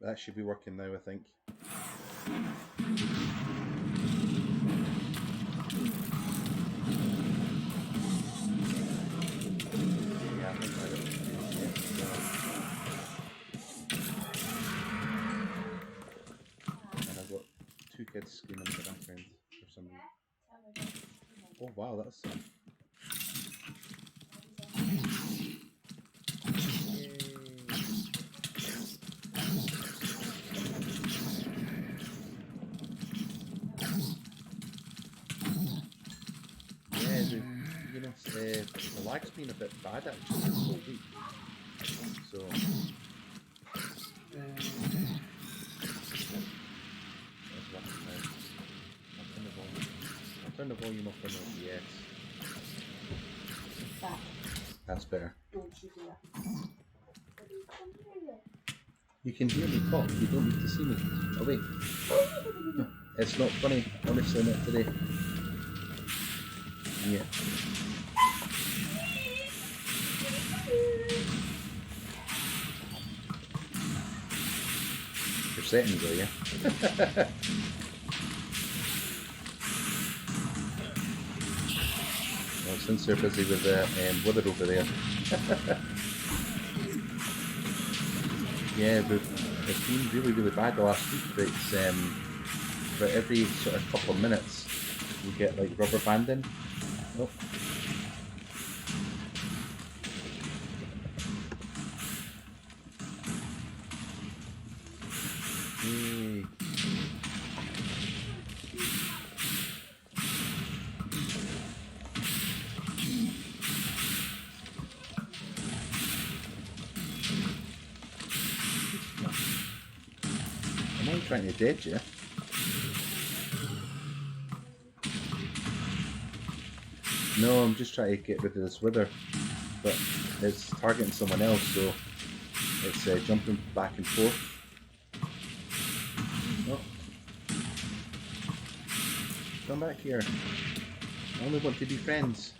That should be working now, I think. Yeah, I think I got and I've got two kids screaming in the background for some reason. Oh wow, that's yeah, the lag's been a bit bad actually this whole week. So that's one time. I'll turn the volume up on OBS. That's better. You can hear me talk, you don't need to see me. Oh wait. No, it's not funny, honestly not today. Yeah. Your settings, are you? Well, since they're busy with the weather over there. Yeah, it's been really, really bad the last week, but it's for every sort of couple of minutes you get like rubber banding. Oh. Yay. I'm only trying to dead you. No, I'm just trying to get rid of this wither, but it's targeting someone else, so it's jumping back and forth. Oh. Come back here. I only want to be friends.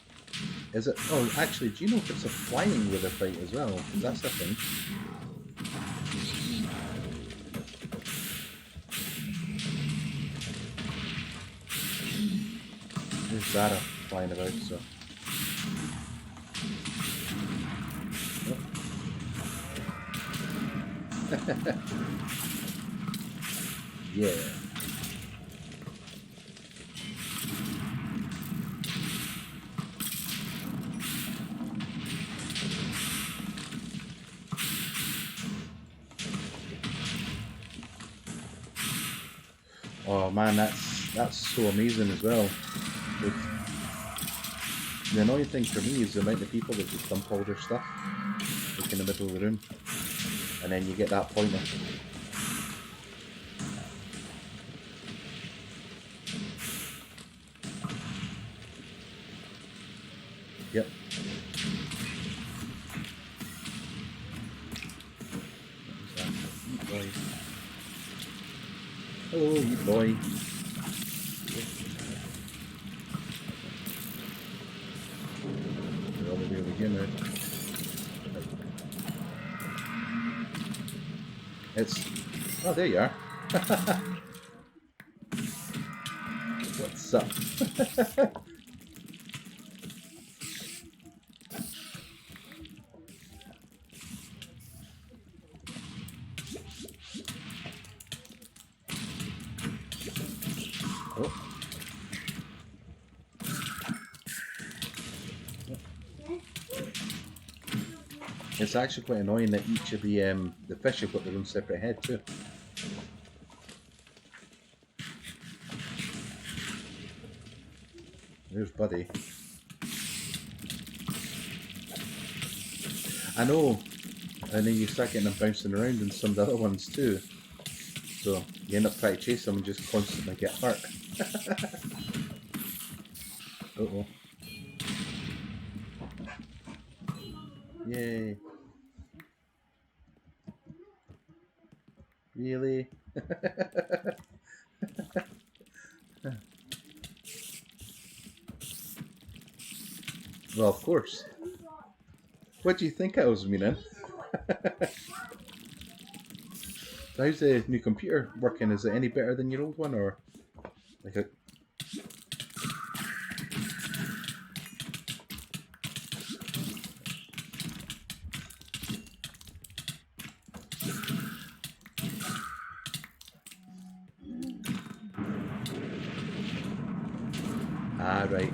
Is it? Oh, actually, do you know if it's a flying wither fight as well? Because that's a thing. There's Zara flying about, so. Yeah. Oh man, that's so amazing as well. The annoying thing for me is the amount of people that just dump all their stuff like in the middle of the room, and then you get that pointer. Yep. Boy. Hello, you boy. We're all the way over here now. It's... Oh, there you are. What's up? Oh. It's actually quite annoying that each of the fish have got their own separate head too. There's Buddy. I know. And then you start getting them bouncing around and some of the other ones too. So you end up trying to chase them and just constantly get hurt. Uh-oh. Yay. Really? Well, of course. What do you think I was meaning? So how's the new computer working? Is it any better than your old one, or like a... Ah, right.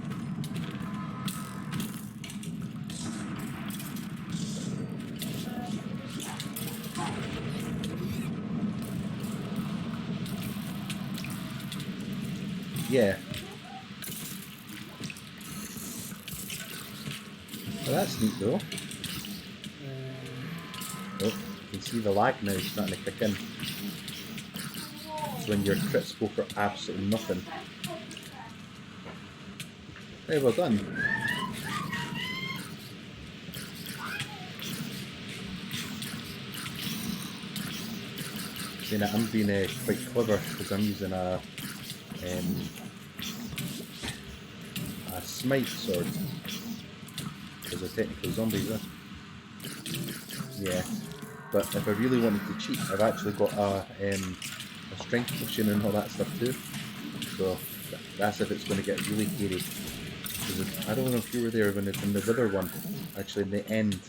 Yeah. Well, that's neat though. Oh, you can see the lag now starting to kick in. It's when your trips go for absolutely nothing. Very well done. Saying that I'm being quite clever because I'm using a smite sword. Because they're technically zombies, huh? Yeah. But if I really wanted to cheat, I've actually got a strength potion and all that stuff too. So that's if it's going to get really hairy. I don't know if you were there when it's in the wither one, actually in the end.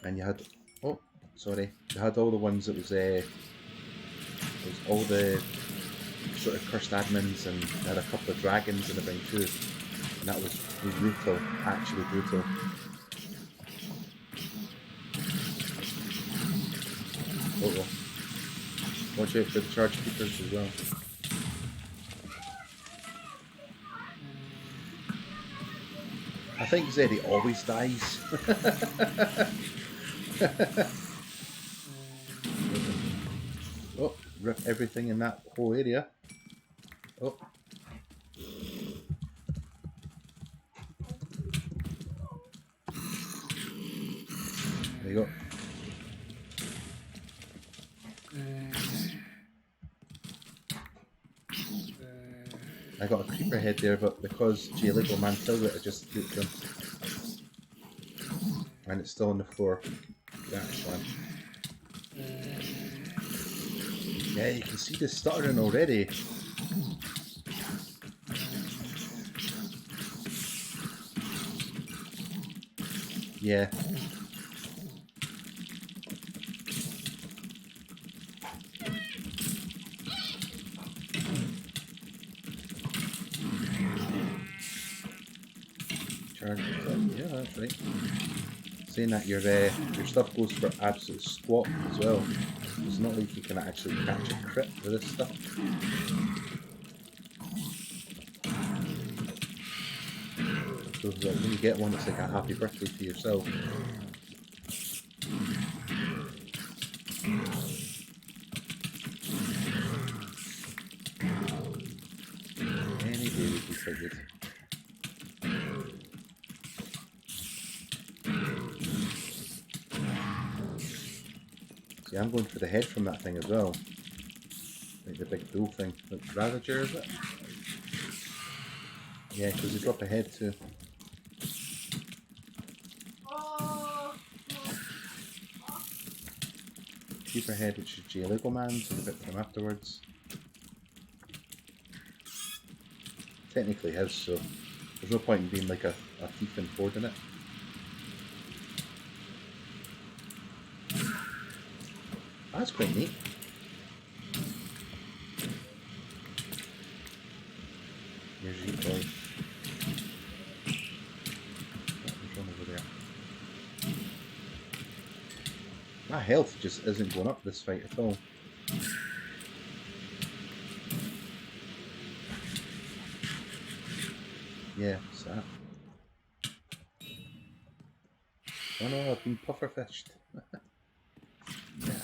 And you had, oh, sorry, you had all the ones that was all the sort of cursed admins, and you had a couple of dragons and everything too. And that was brutal, actually brutal. Oh, watch out for the charge keepers as well. I think Zeddy always dies. Oh, rip everything in that whole area. Oh. There you go. I got a creeper head there, but because J-Lego man killed it, I just duped him. And it's still on the floor. That's fine. Yeah, you can see this stuttering already. Yeah. Charge. Yeah, that's right. Saying that your stuff goes for absolute squat as well. It's not like you can actually catch a crit with this stuff. So when you get one, it's like a happy birthday to yourself. Any day would be quite good. See, I'm going for the head from that thing as well. Like the big bull thing. Like Ravager, is it? Yeah, because you drop a head too. Keep a head, which is J-Lego man, so you bit them afterwards. Technically his, so there's no point in being like a thief and hoarding it. That's quite neat. Here's G-Boy. There's one over there. My health just isn't going up this fight at all. Yeah, what's that? Oh no, I've been pufferfished. Yeah.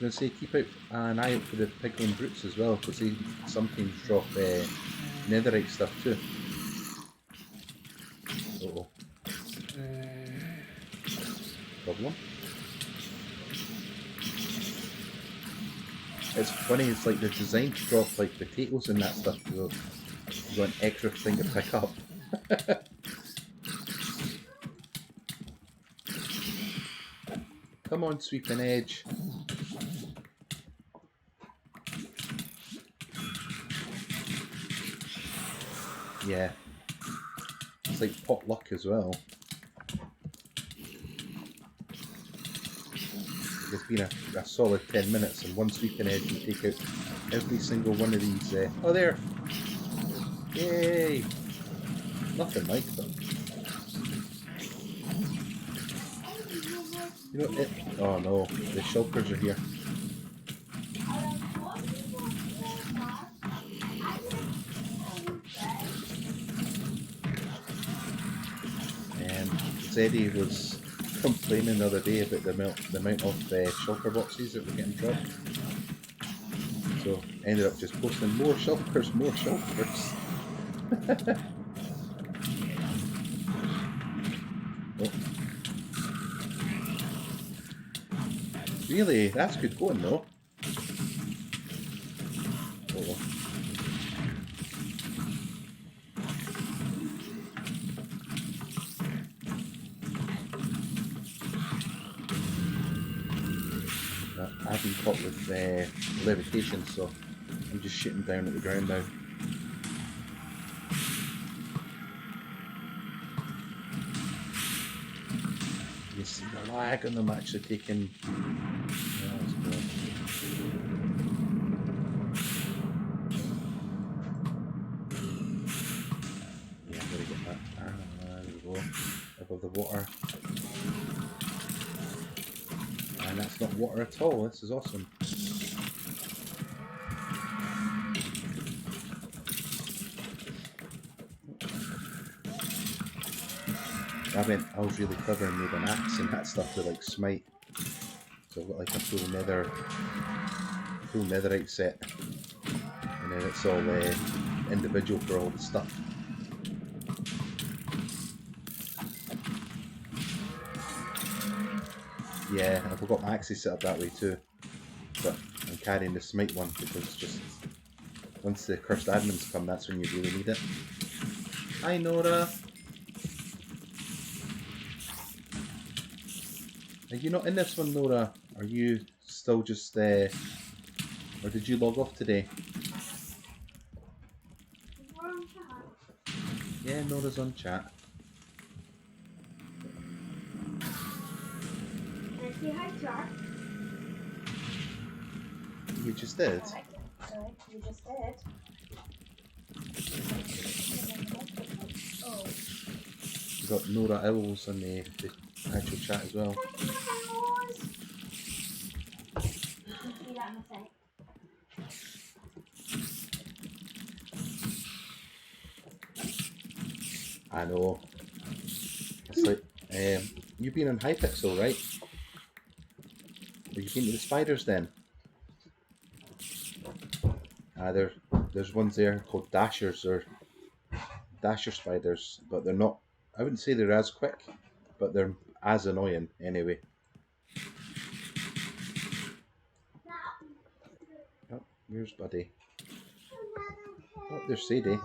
I was going to say, keep an eye out for the piglin brutes as well, because they sometimes drop netherite stuff too. Uh-oh. Problem. It's funny, it's like they're designed to drop like potatoes and that stuff, so you've got an extra thing to pick up. Come on, sweeping edge. Yeah. It's like potluck as well. It's been a solid 10 minutes and one sweeping edge can take out every single one of these. Oh, there! Yay! Nothing like them. You know it. Oh no, the shulkers are here. Zeddy was complaining the other day about the amount of shulker boxes that were getting dropped. So ended up just posting more shulkers, more shulkers. Oh. Really? That's good going though. Oh. I've been caught with levitation, so I'm just shitting down at the ground now. You see the lag on them actually taking... Oh, that's good. Yeah, I'm going to get that. There we go. Above the water. And that's not water at all. This is awesome. I was really clever and made an axe and that stuff to like smite. So I've got like a full netherite set, and then it's all individual for all the stuff. Yeah, I've got my axes set up that way too, but I'm carrying the smite one because just once the cursed admins come, that's when you really need it. Hi Nora! Are you not in this one, Nora? Are you still just or did you log off today? We're on chat. Yeah, Nora's on chat. Say hi, Jack. You just did? Alright, you just did. Oh. You got Nora Owls on the actual chat as well. See that in a sec. I know. It's like, you've been on Hypixel, right? Have you been to the spiders then? There's ones there called dashers or dasher spiders, but they're not. I wouldn't say they're as quick, but they're as annoying anyway. Oh, here's Buddy. Oh, there's Sadie.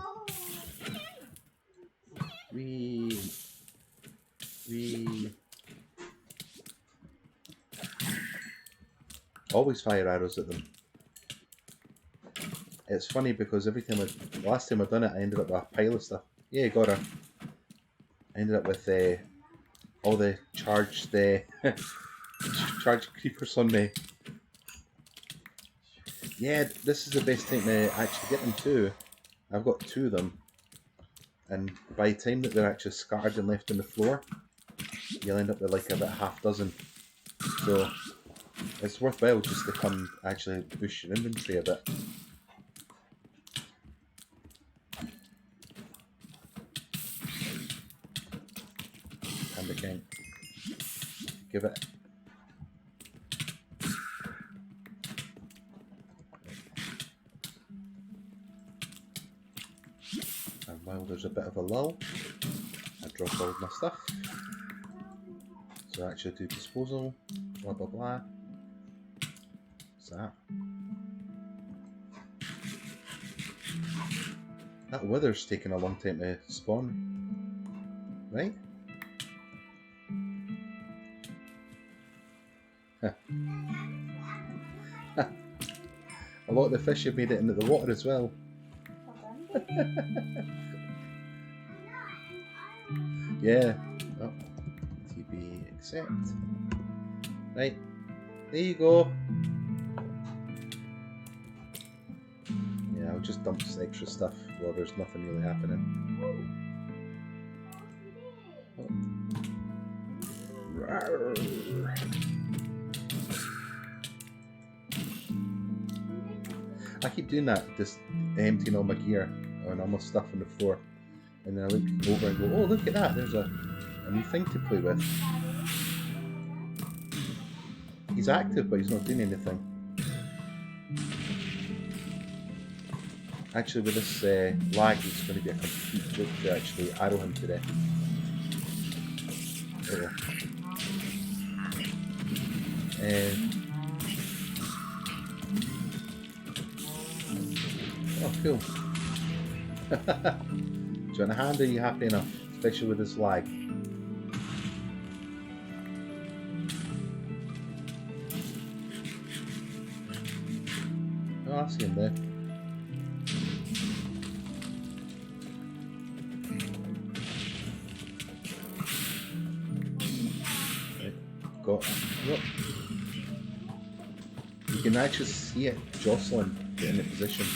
Wee. Always fire arrows at them. It's funny because every time the last time I've done it, I ended up with a pile of stuff. Yeah, got her. I ended up with all the charged charged creepers on me. Yeah, this is the best time to actually get them too. I've got 2 of them, and by the time that they're actually scattered and left on the floor, you'll end up with like about half dozen. So it's worthwhile just to come actually boost your inventory a bit. And again, give it. And while there's a bit of a lull, I drop all my stuff. So I actually do disposal, blah blah blah. What's that? That wither's taking a long time to spawn. Right? A lot of the fish have made it into the water as well. Yeah. Oh. TB accept. Right. There you go. Yeah, I'll just dump this extra stuff while there's nothing really happening. Oh. I keep doing that, just emptying all my gear and all my stuff on the floor. And then I look over and go, oh, look at that, there's a new thing to play with. He's active, but he's not doing anything. Actually, with this lag, it's going to be a complete joke to actually arrow him to death. Oh, cool. Do you want a hand, or are you happy enough? Especially with this lag. Oh, I see him there. Got it. Yep. You can actually see it jostling, get in the position.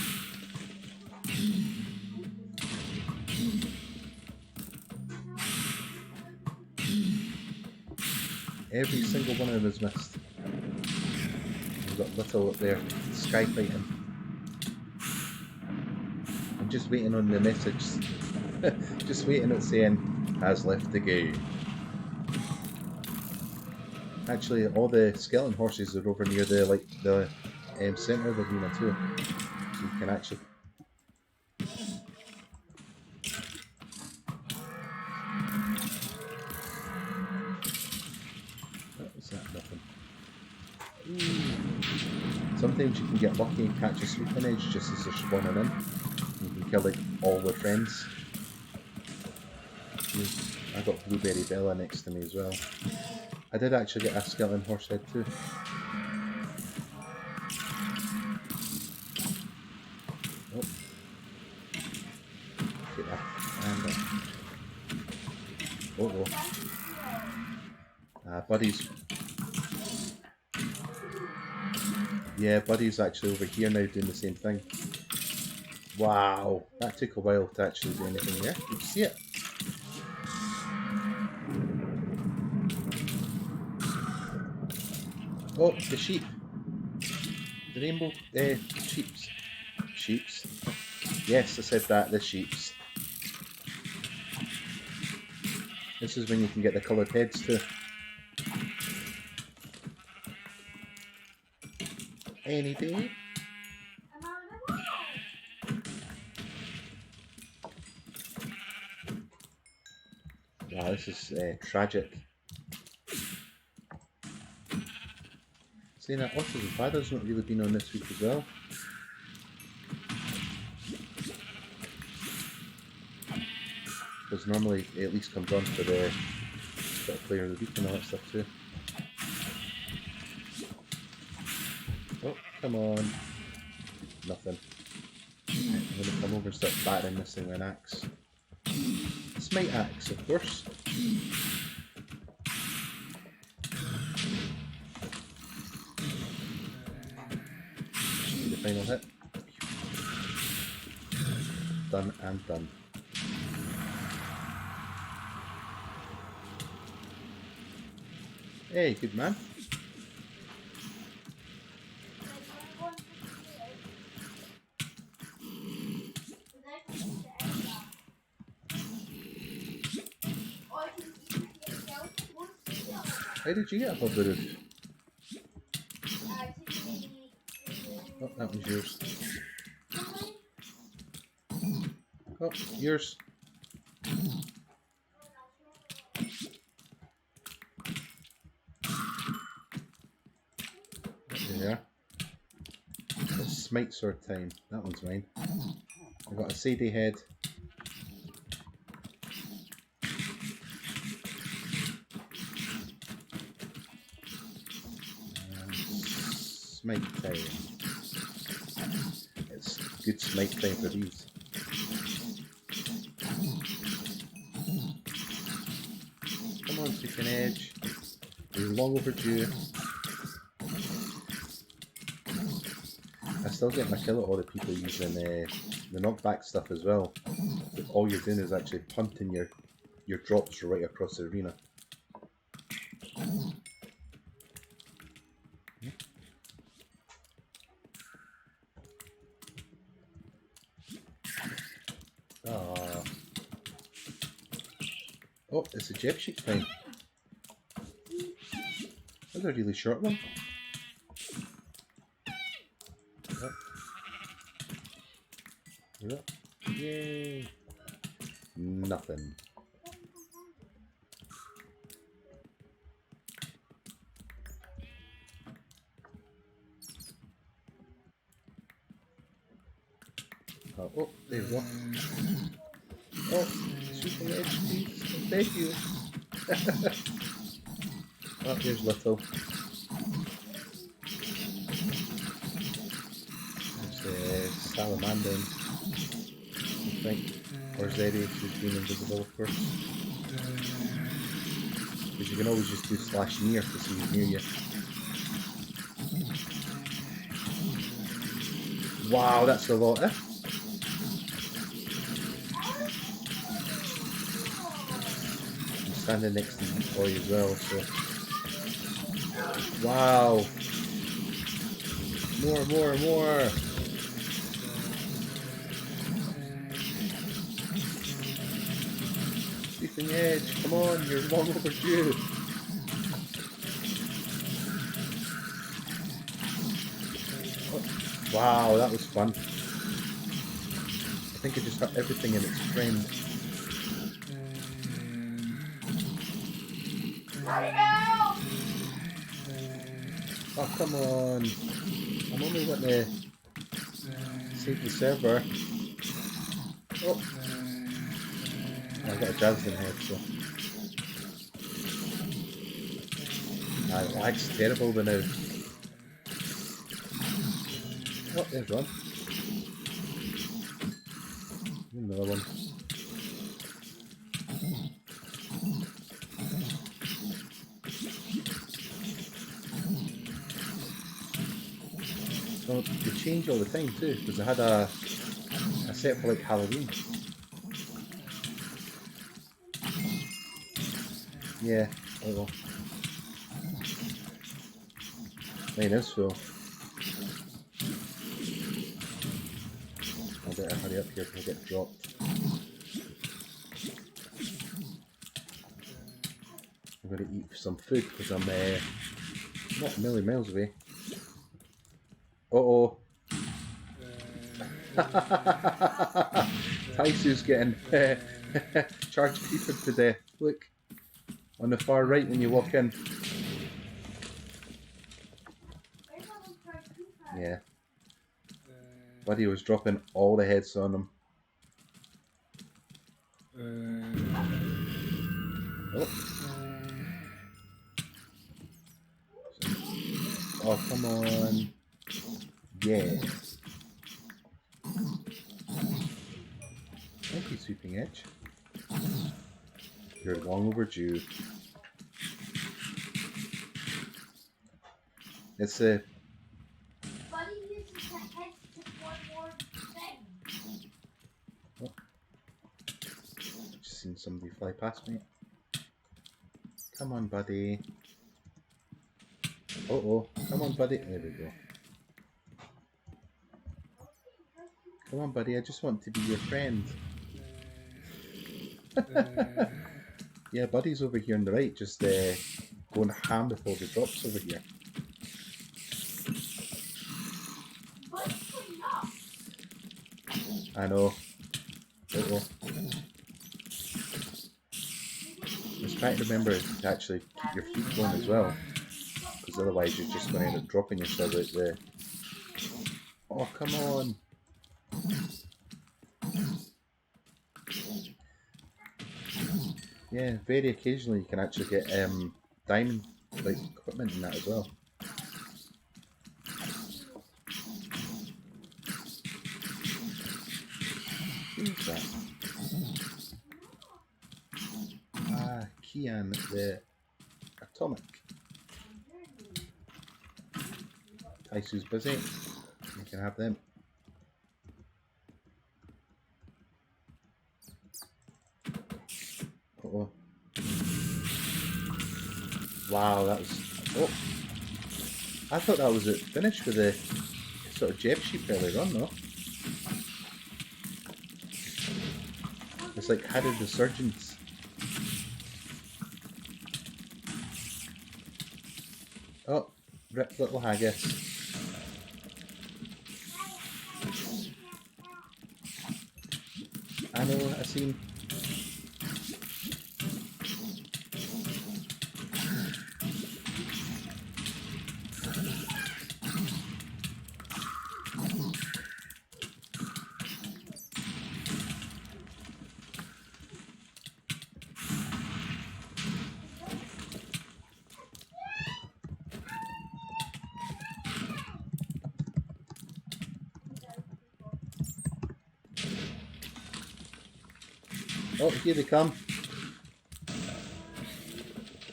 Every single one of them is missed. We've got little up there, sky fighting. I'm just waiting on the message. Just waiting at saying, has left the game. Actually, all the skeleton horses are over near the centre of the arena too, so you can actually. What was that? Nothing. Ooh. Sometimes you can get lucky and catch a sleeping edge just as they're spawning in. You can kill like all their friends. I got Blueberry Bella next to me as well. I did actually get a skeleton horse head too. Oh. Get that. And oh. Buddy's. Yeah, Buddy's actually over here now doing the same thing. Wow, that took a while to actually do anything there. You see it? Oh, the sheep. The rainbow sheeps. Sheeps. Yes, I said that, the sheeps. This is when you can get the coloured heads too. Any day. Wow, this is tragic. Saying that Otters and Fathers not really been on this week as well. Because normally it at least comes on for the player of the week and all that stuff too. Oh, come on. Nothing. I'm going to come over and start battering this thing with an axe. Smite axe, of course. Should be the final hit. Done and done. Hey, good man. How did you get above the roof? Oh, that was yours. Oh, yours. There. It's smite sword time. That one's mine. I've got a CD head. Smite time. It's good smite time for these. Come on, Sweeping Edge. You're long overdue. I still get my kill at all the people using the knockback stuff as well. But all you're doing is actually punting your drops right across the arena. Ah. Oh, it's a jet sheet time. That's a really short one. Yep. Yep. Yay! Nothing. Oh, there we go. Oh, Sweeping Edge, please. Thank you. Oh, here's Little. There's Salamandering, I think. Or Zeddy, who's been invisible, of course. Because you can always just do /near to see who's near you. Wow, that's a lot, eh? I'm standing next to you boy as well, so. Wow! More! Sweeping Edge, come on, you're long overdue. Oh, wow, that was fun. I think it just hurt everything in its friend. Oh, come on. I'm only wanting to save the server. Oh. I've got a javelin head, so. Nah, it lag's terrible by now. Oh, there's one. Another one. So they change all the time too, because I had a set for like Halloween. Yeah, oh well. Mine is full. I better hurry up here before I get dropped. I'm going to eat some food because I'm not a million miles away. Uh-oh. Taisu's getting charged creeper to death. Look, on the far right when you walk in. Yeah. Buddy was dropping all the heads on him. Oh. Oh, come on. Yeah. Thank you, Sweeping Edge. You're long overdue. It's a... Buddy uses the head to one more thing. Oh. Just seen somebody fly past me. Come on, buddy. Uh-oh. Come on, buddy. There we go. Come on, buddy. I just want to be your friend. Yeah, buddy's over here on the right, just going ham with all the drops over here. I know. Uh-oh. Just try to remember to actually keep your feet going as well, because otherwise you're just going to end up dropping yourself out there. Oh, come on. Yeah, very occasionally you can actually get diamond like equipment in that as well. Who's that? Ah, Kian the Atomic. Taisu's busy. You can have them. Uh-oh. Wow, that was... Oh! I thought that was it finished with the sort of Jeb sheep earlier on, though. It's like had a resurgence. Oh, rip little haggis. I know, I seen. Oh, here they come.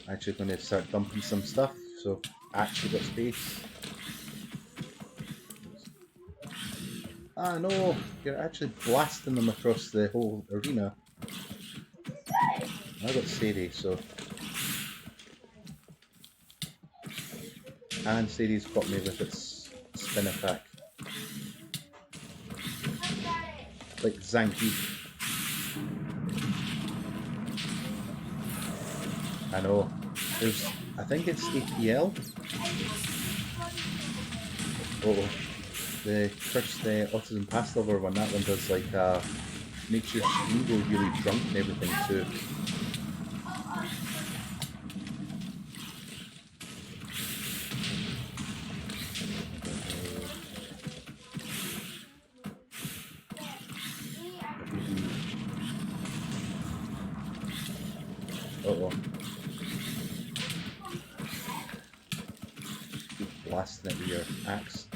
Actually going to start dumping some stuff, so actually got space. Ah no, you're actually blasting them across the whole arena. I got Sadie, so... And Sadie's got me with its spin attack. Like Zanky. I know. There's... I think it's APL. Oh, the first Autism Pass Lover one, that one does like makes your screen go really drunk and everything too. Uh-oh. Keep blasting it with your axe.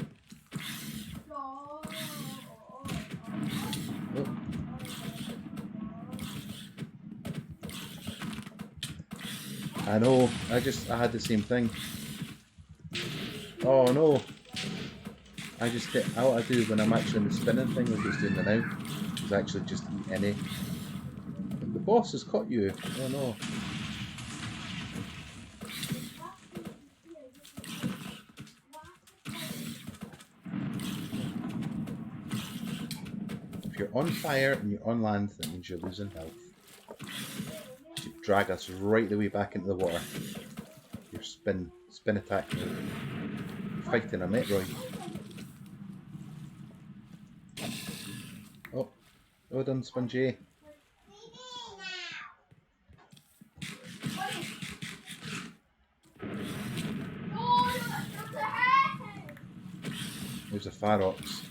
Oh. I know, I had the same thing. Oh no! I just hit, all I do when I'm actually in the spinning thing, like it's doing the now, is actually just eat any. The boss has caught you! Oh no! If you're on fire and you're on land, that means you're losing health. You should drag us right the way back into the water. Your spin attack. Fighting a Metroid. Oh, well done, Spongy. There's a Farox.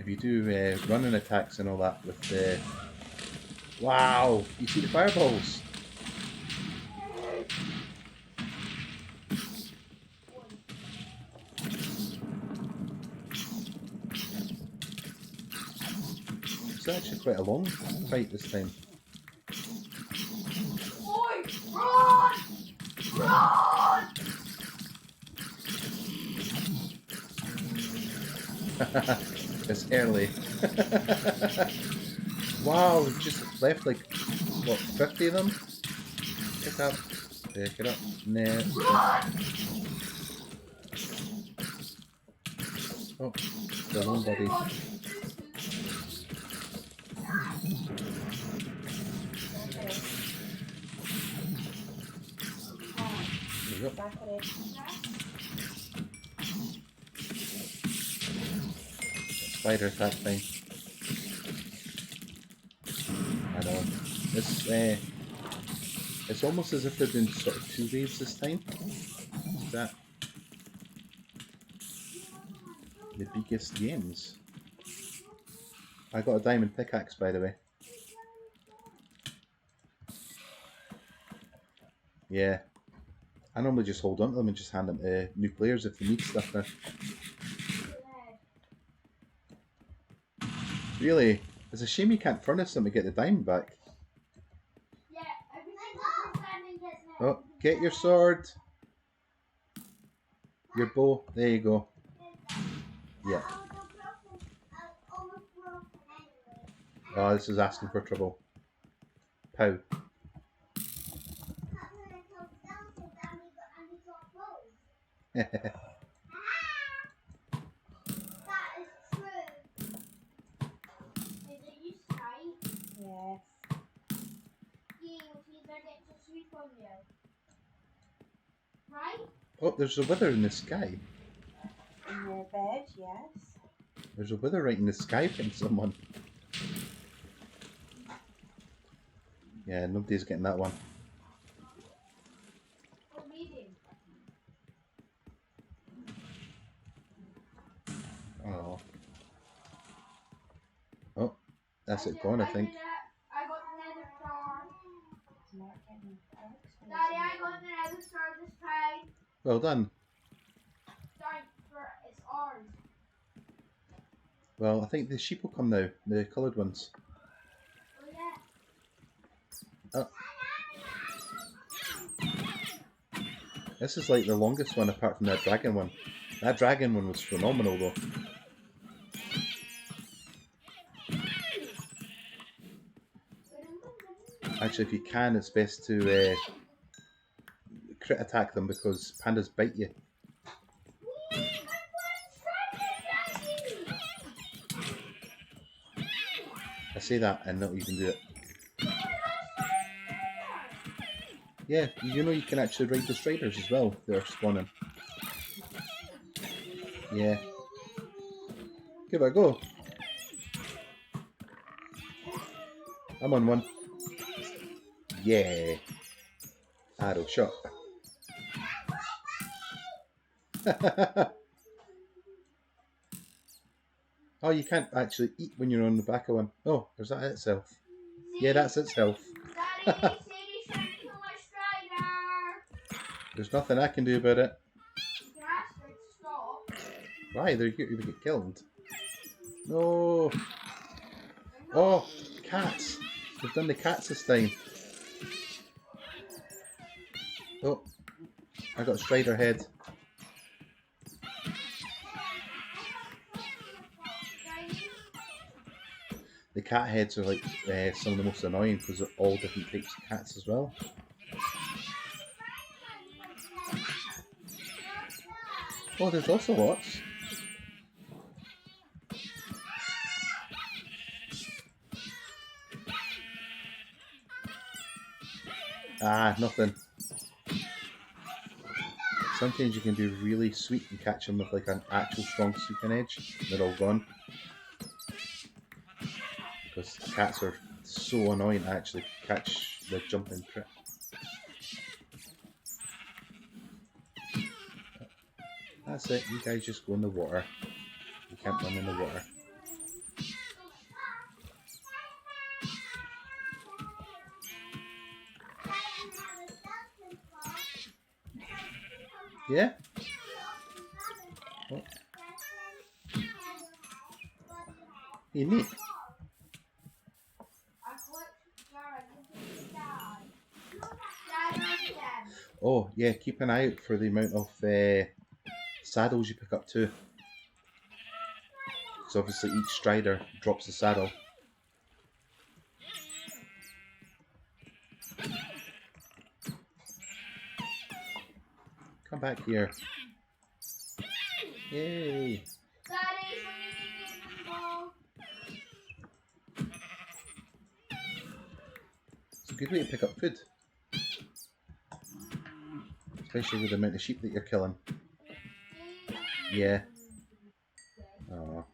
If you do running attacks and all that with the... Wow! You see the fireballs? It's actually quite a long fight this time. Boy, run! Run! It's early. Wow, just left like, what, 50 of them? Pick up. Pick it up. Nah. Oh, the long body. There you go. Spider attack thing. I know. It's almost as if they're doing sort of two waves this time. Is that? The biggest games. I got a diamond pickaxe, by the way. Yeah. I normally just hold on to them and just hand them to new players if they need stuff now. Really? It's a shame you can't furnace them to get the diamond back. Oh, get your sword. Your bow. There you go. Yeah. Oh, this is asking for trouble. Pow. Yes. Right? Oh, there's a wither in the sky. In your bed, yes. There's a wither right in the sky from someone. Yeah, nobody's getting that one. Oh. Oh, that's it gone, I think. I got the nether star. Daddy, I got the nether star this time. Well done. It's ours. Well, I think the sheep will come now, the coloured ones. Oh, yeah. Oh. This is like the longest one apart from that dragon one. That dragon one was phenomenal though. Actually, if you can, it's best to crit attack them because pandas bite you. I say that and not even do it. Yeah, you know you can actually ride the striders as well. They're spawning. Yeah. Give it a go. I'm on one. Yeah. Arrow shot. Oh, you can't actually eat when you're on the back of one. Oh, is that itself? Yeah, that's its health. There's nothing I can do about it. Why? They're here to get killed. No. Oh, cats. They've done the cats this time. Oh, I got a strider head. The cat heads are like some of the most annoying because they're all different types of cats as well. Oh, there's also lots. Ah, nothing. Sometimes you can be really sweet and catch them with like an actual strong sleeping edge. They're all gone. Because cats are so annoying to actually catch the jumping crit. That's it, you guys just go in the water. You can't run in the water. Yeah? Oh. You neat. Oh, yeah, keep an eye out for the amount of saddles you pick up too. Because obviously each strider drops a saddle. Come back here. Yay! It's a good way to pick up food. Especially with the amount of sheep that you're killing. Yeah. Oh.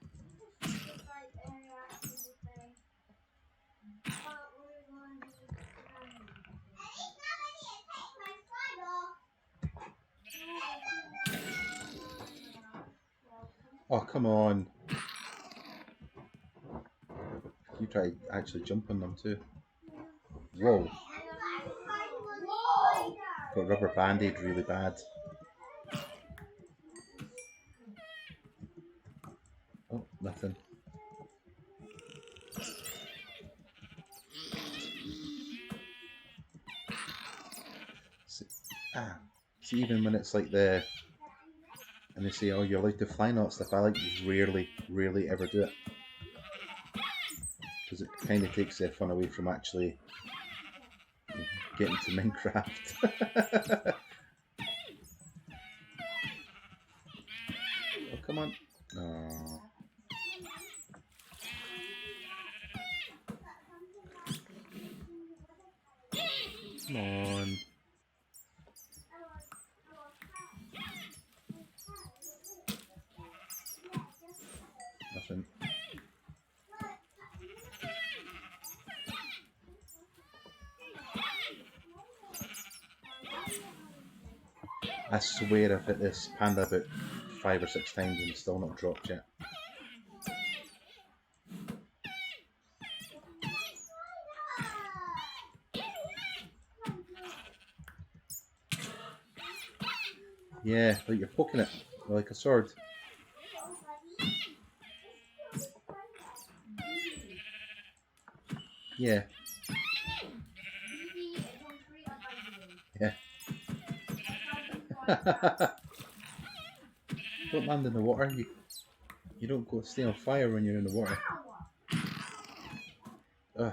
Oh, come on. You try to actually jump on them too. Whoa. Got rubber band-aid really bad. Oh, nothing. See, see, even when it's like the... And they say, oh, you're allowed to fly not stuff, I like rarely ever do it. Because it kind of takes the fun away from actually getting to Minecraft. Oh, come on. Oh. Come on. Nothing. I swear I've hit this panda about 5 or 6 times and it's still not dropped yet. Yeah, like you're poking it like a sword. Yeah. Yeah. Don't land in the water. You don't go stay on fire when you're in the water. Ugh.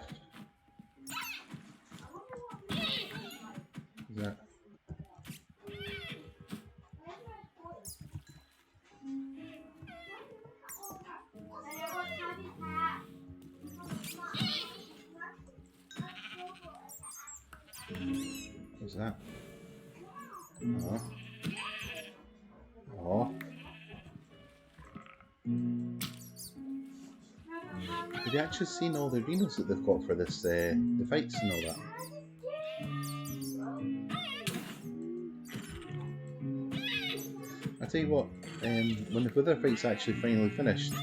What's that? What's that? Oh. Oh. Have you actually seen all the arenas that they've got for this, the fights and all that? I tell you what, when the Wither fight's actually finally finished,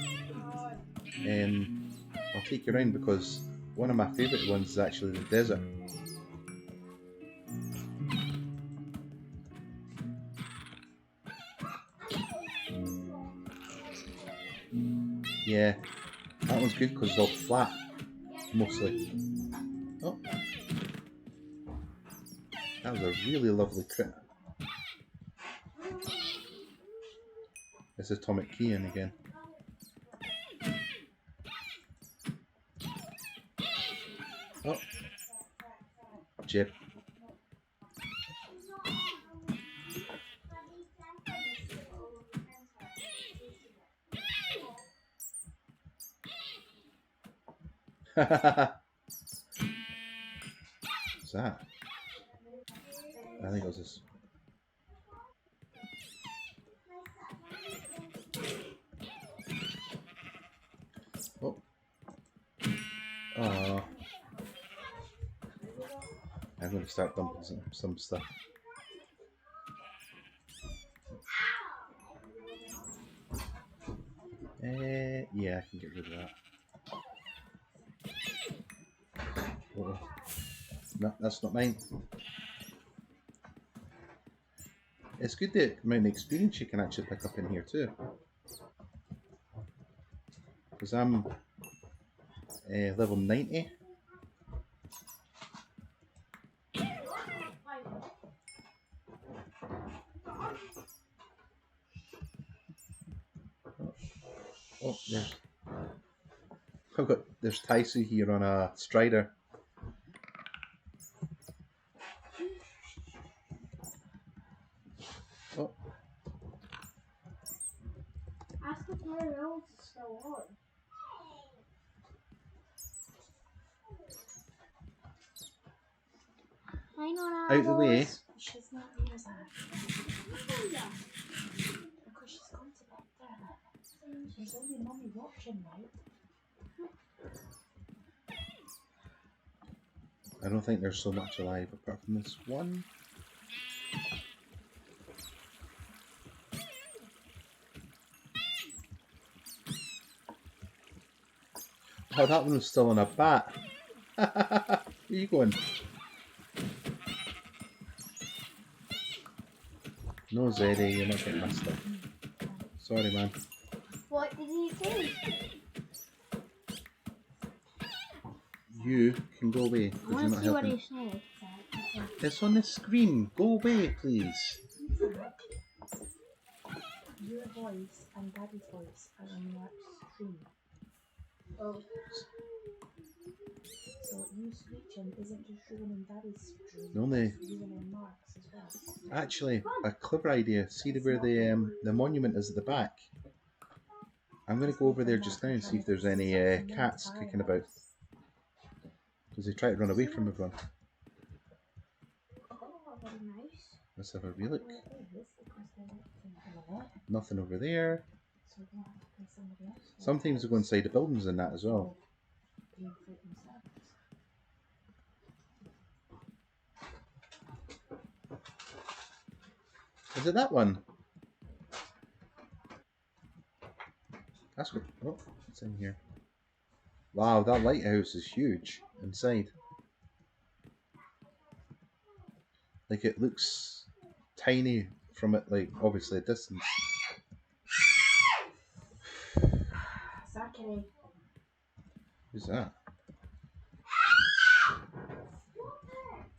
I'll take you around because one of my favourite ones is actually the desert. Yeah, that one's good because it's all flat, mostly. Oh, that was a really lovely crit. This is Atomic Keying again. Oh, jib. What's that? I think it was this. Oh. Oh. I'm going to start dumping some stuff. Yeah, I can get rid of that. Oh. No, that's not mine. It's good the amount of experience you can actually pick up in here too. Because I'm level 90. Oh, there's Taisu here on a Strider. Oh. Ask if my road is still on. I know Out the way. She's not here, Zach. Because she's gone to bed there. There's only mommy watching, right? I don't think there's so much alive apart from this one. Oh, that one was still on a bat. Where you going? No, Zeddy, you're not getting my stuff. Sorry, man. What did he say? You can go away I because want you're to not see what helping. he said. It's on the screen. Go away, please. Your voice and Daddy's voice are on your stream. Oh. So you screeching isn't just shown in Daddy's stream. No, they. It's shown in Mark's as well. Actually, a clever idea. See where the monument is at the back. I'm going to go over there just now and see if there's any cats kicking about. Because they try to run away from everyone. Oh, very nice. Let's have a wee look. Well, it is because they're not thinking of it. Nothing over there. So you don't have to pay somebody else. Sometimes they go inside the buildings and that as well. Paying for it themselves. Is it that one? That's what. Oh, what's in here? Wow, that lighthouse is huge inside. Like it looks tiny from it, like obviously a distance. Zachary. Who's that?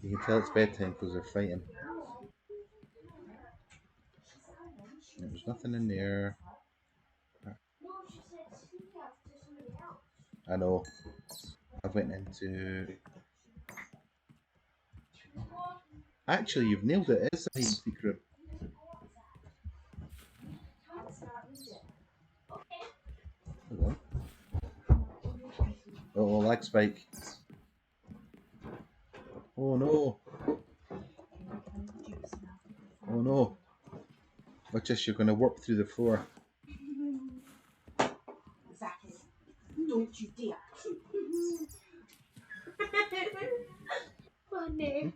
You can tell it's bedtime because they're fighting. There's nothing in there. No, she said speak up to somebody else. I know. I went into. Actually, you've nailed it. It is a hidden secret. Hold on. Oh, lag spike. Oh no. Oh no. Watch this, you're going to warp through the floor. Zachary, don't you dare. Funny.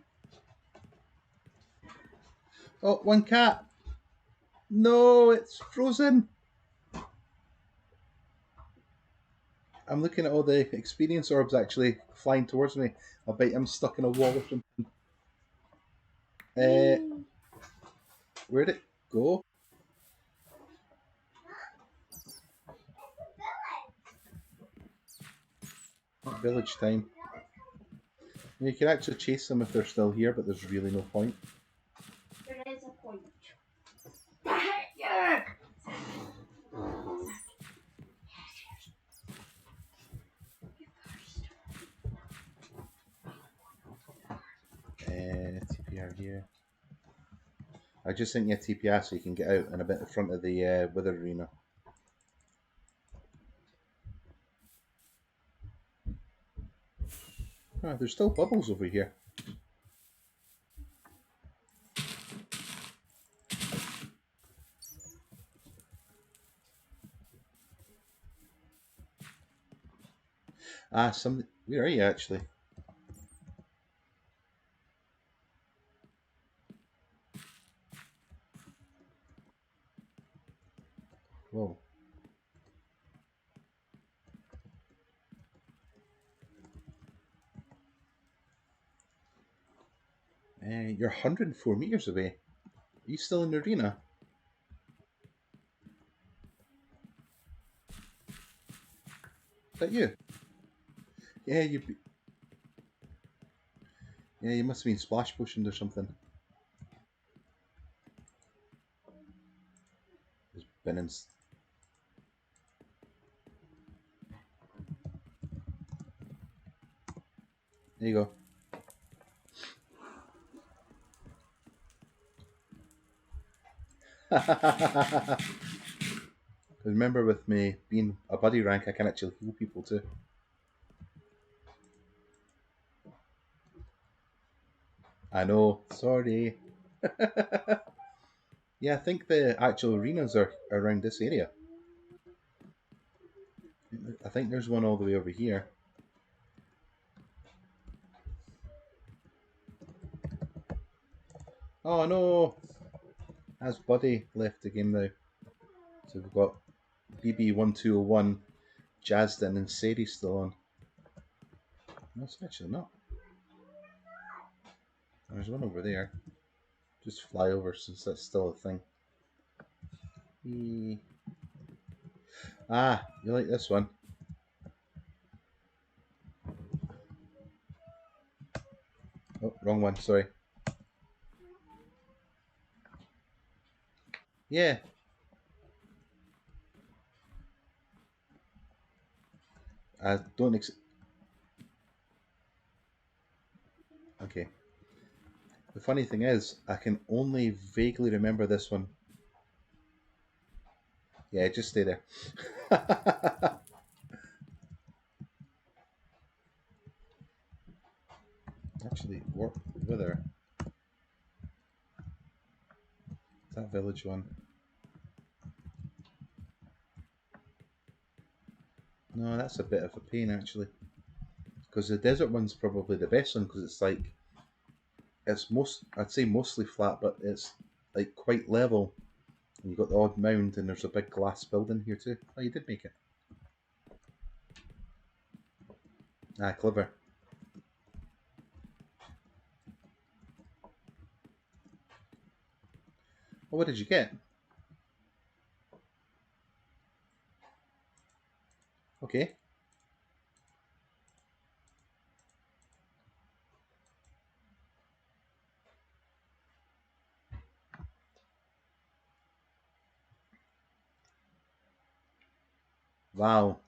Oh, one cat. No, it's frozen. I'm looking at all the experience orbs actually flying towards me. I bet I'm stuck in a wall or something. Where'd it go? Not village time. You can actually chase them if they're still here, but there's really no point. There is a point. TPR here. I just sent you a TPR so you can get out and a bit in front of the weather arena. Oh, there's still bubbles over here. Ah, where are you actually? Whoa. You're 104 meters away. Are you still in the arena? Is that you? Yeah, you must have been splash potioned or something. There's been in. There you go. Remember, with me being a buddy rank, I can actually heal people too. I know, sorry. Yeah, I think the actual arenas are around this area. I think there's one all the way over here. Oh no! Has Buddy left the game now? So we've got BB1201 Jasden and Sadie still on. No, it's actually not. There's one over there. Just fly over since that's still a thing. Ah, you like this one? Oh, wrong one, sorry. Yeah. I don't Okay. The funny thing is, I can only vaguely remember this one. Yeah, just stay there. Actually, warp wither. That village one. No, that's a bit of a pain actually. Because the desert one's probably the best one because it's like I'd say mostly flat, but it's like quite level. And you've got the odd mound and there's a big glass building here too. Oh, you did make it. Ah, clever. Well, what did you get? Okay. Wow.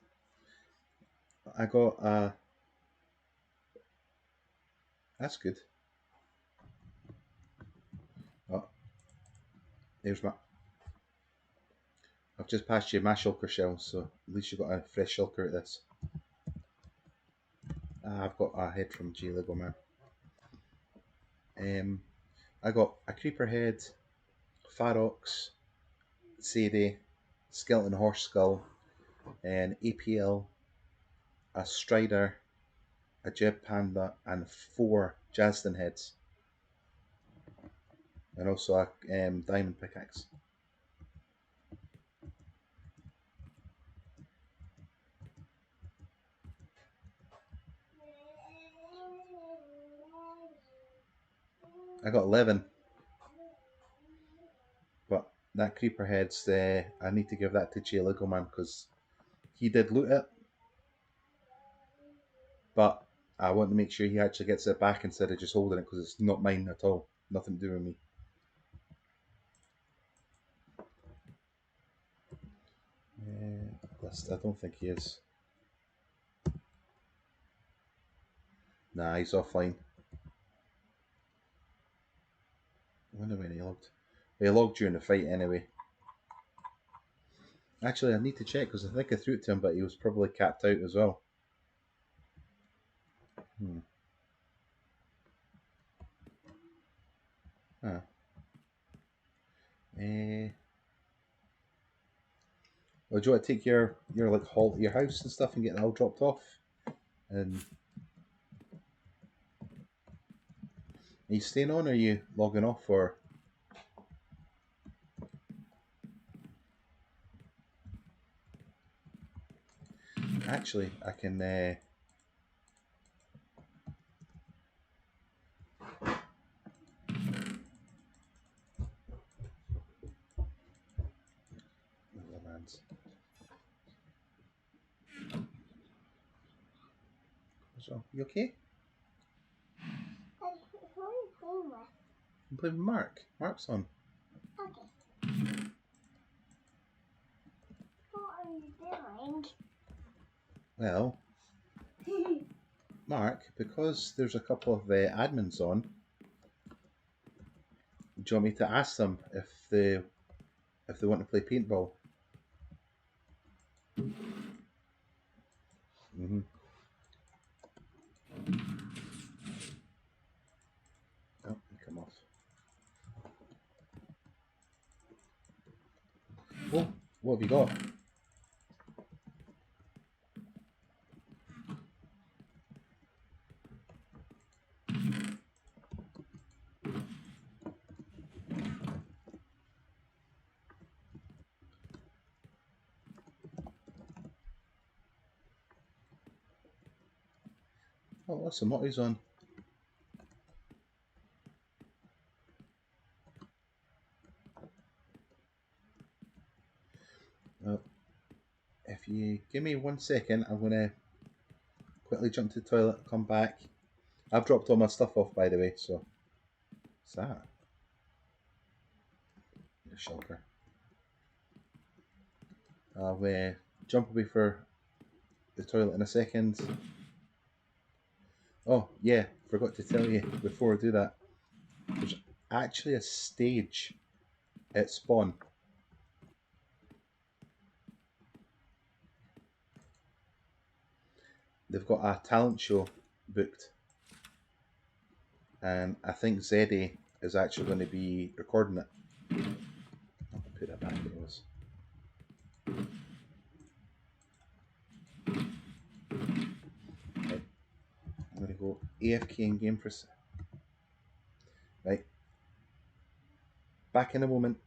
I got that's good. Oh, there's my I've just passed you my shulker shell, so at least you got a fresh shulker at this. I've got a head from G Lego Man. I got a creeper head, Farox, Sadie, skeleton horse skull, an APL, a Strider, a Jeb Panda, and 4 Jasden heads, and also a diamond pickaxe. I got 11, but that creeper head's I need to give that to J Lego Man because he did loot it, but I want to make sure he actually gets it back instead of just holding it because it's not mine at all. Nothing to do with me. I don't think he is. Nah, he's offline. I wonder when he logged. He logged during the fight anyway. Actually, I need to check because I think I threw it to him, but he was probably capped out as well. Huh. Well, do you want to take your like haul to your house and stuff and get it all dropped off? And are you staying on or are you logging off or? Actually, I can. So, you okay? Who are you playing with? I'm playing with Mark. Mark's on. Okay. What are you doing? Well, Mark, because there's a couple of admins on, do you want me to ask them if they want to play paintball? Mm-hmm. Oh, come off. Oh, what have you got? Oh, awesome. What is on? Oh, if you give me 1 second, I'm going to quickly jump to the toilet, come back. I've dropped all my stuff off, by the way, so. What's that? A shulker. I'll jump away for the toilet in a second. Oh, yeah, forgot to tell you before I do that. There's actually a stage at spawn. They've got a talent show booked. And I think Zeddy is actually going to be recording it. I'll put that back where it was. Right. I'm going to go AFK in game for a sec. Right. Back in a moment.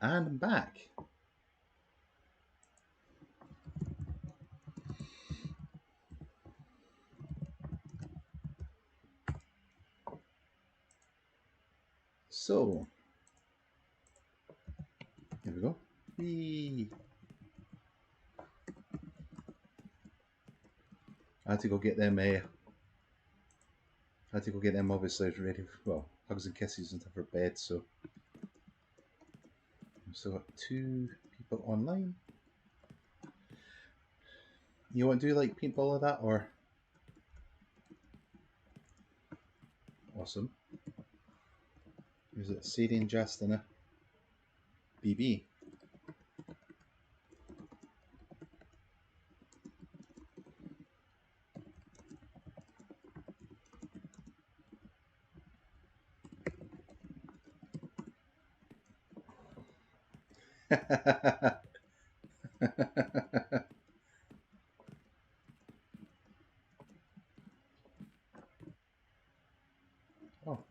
And I'm back. So, here we go. Whee! I had to go get them. I had to go get them. Obviously, ready. Well, hugs and kisses and stuff for bed. So, I've still got 2 people online. You want to do like paintball or that, or awesome? Is it Sadie and Justina? BB. Oh,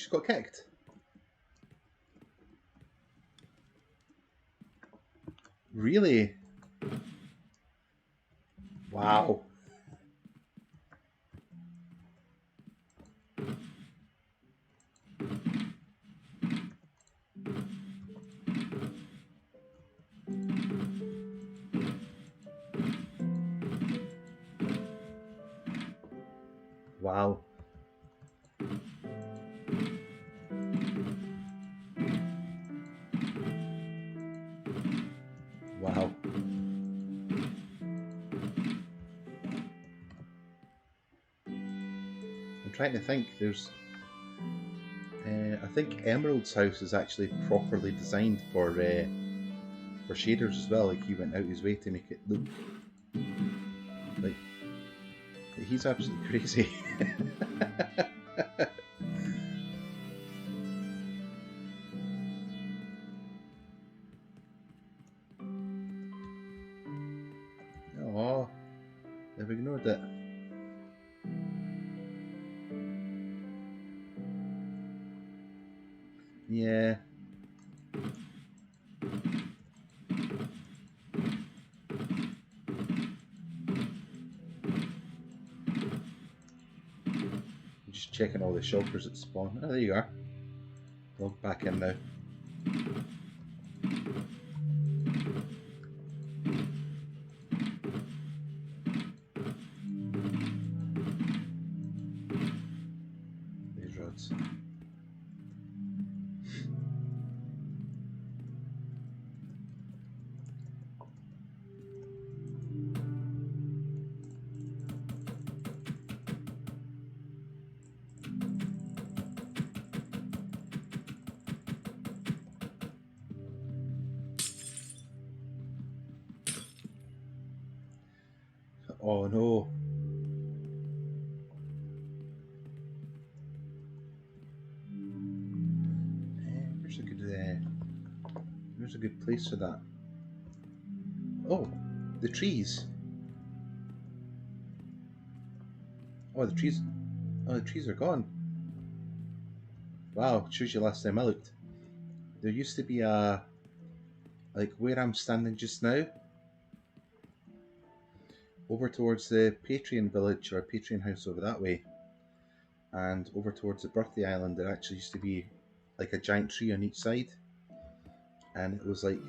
just got kicked. Really? Wow. Wow. Wow. I'm trying to think. There's, I think Emerald's house is actually properly designed for shaders as well. Like he went out his way to make it look like he's absolutely crazy. Oh, they've ignored it. Yeah. I'm just checking all the shulkers at spawn. Oh, there you are. Log back in now. These roads. Oh no. Where's a good place for that? Oh, the trees. Oh, the trees. Oh, the trees are gone. Wow, shows you last time I looked. There used to be a, like where I'm standing just now, over towards the Patreon village or Patreon house over that way, and over towards the birthday island, there actually used to be like a giant tree on each side, and it was like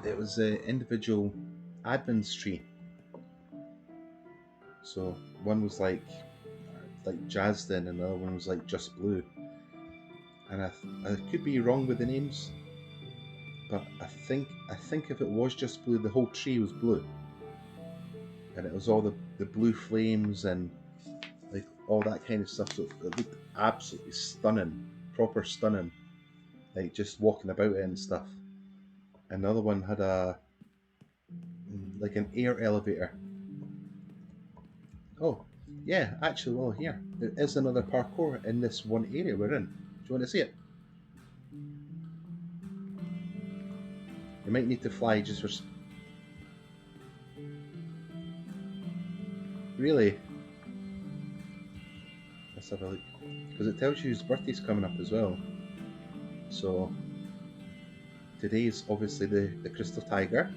it was an individual admin's tree. So one was like Jasden, and the other one was like just blue. And I could be wrong with the names, but I think if it was just blue, the whole tree was blue, and it was all the blue flames and like all that kind of stuff. So it looked absolutely stunning, proper stunning, like just walking about it and stuff. Another one had a like an air elevator. Oh, yeah, actually, well, here there is another parkour in this one area we're in. Do you want to see it? You might need to fly just for. Really? Let's have a look. Because it tells you his birthday's coming up as well. So today's obviously the Crystal Tiger.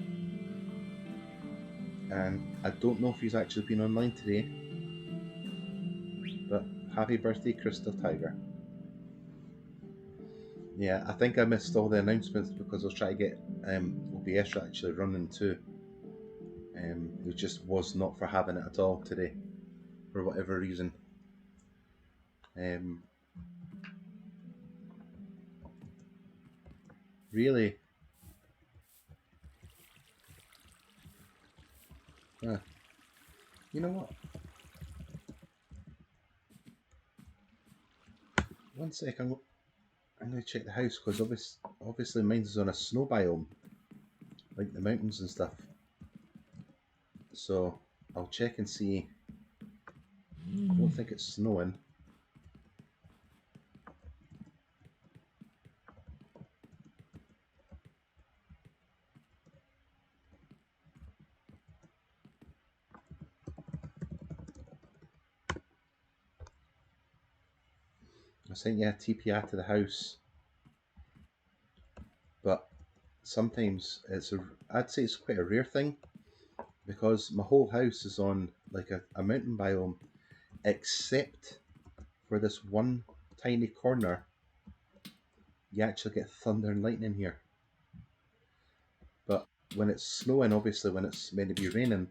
And I don't know if he's actually been online today. But happy birthday, Crystal Tiger. Yeah, I think I missed all the announcements because I was trying to get OBS actually running too. It just was not for having it at all today, for whatever reason. Really? You know what? One sec, I'm going to check the house because obviously mine's on a snow biome, like the mountains and stuff. So I'll check and see. I don't think it's snowing. I sent you a TP out to the house, but sometimes I'd say it's quite a rare thing, because my whole house is on like a mountain biome, except for this one tiny corner. You actually get thunder and lightning here. But when it's snowing, obviously when it's meant to be raining,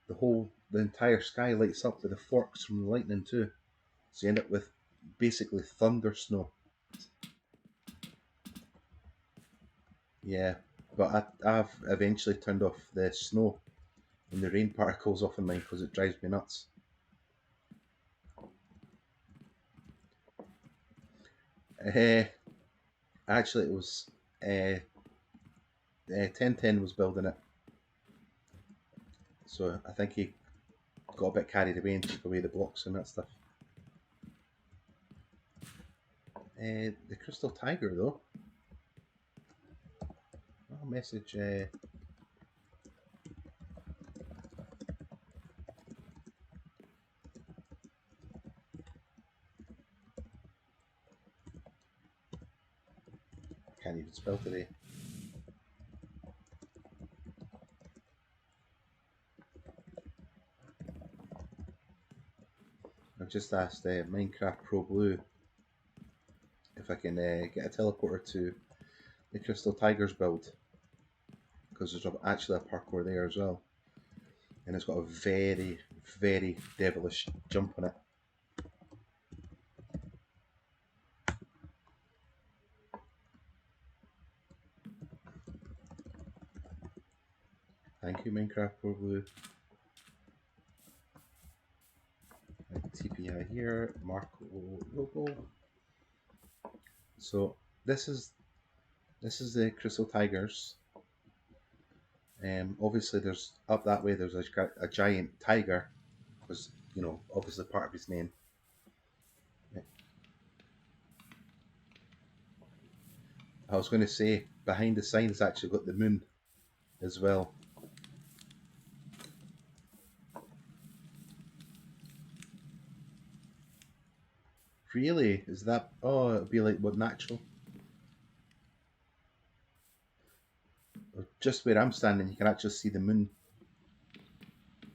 the entire sky lights up with the forks from the lightning too. So you end up with basically thunder snow. Yeah, but I've eventually turned off the snow and the rain particles off in mine because it drives me nuts. Actually, it was 1010 was building it, so I think he got a bit carried away and took away the blocks and that stuff. The Crystal Tiger though. Oh, message. Can't even spell today. I've just asked Minecraft Pro Blue if I can get a teleporter to the Crystal Tigers build, because there's actually a parkour there as well, and it's got a very, very devilish jump on it. Thank you, Minecraft Pro Blue. TPI here, Marco logo. So this is the Crystal Tigers. Obviously, there's up that way. There's a giant tiger, because obviously part of his name. I was going to say behind the sign has actually got the moon as well. Really? Is that? Oh, it'll be like what natural. Just where I'm standing, you can actually see the moon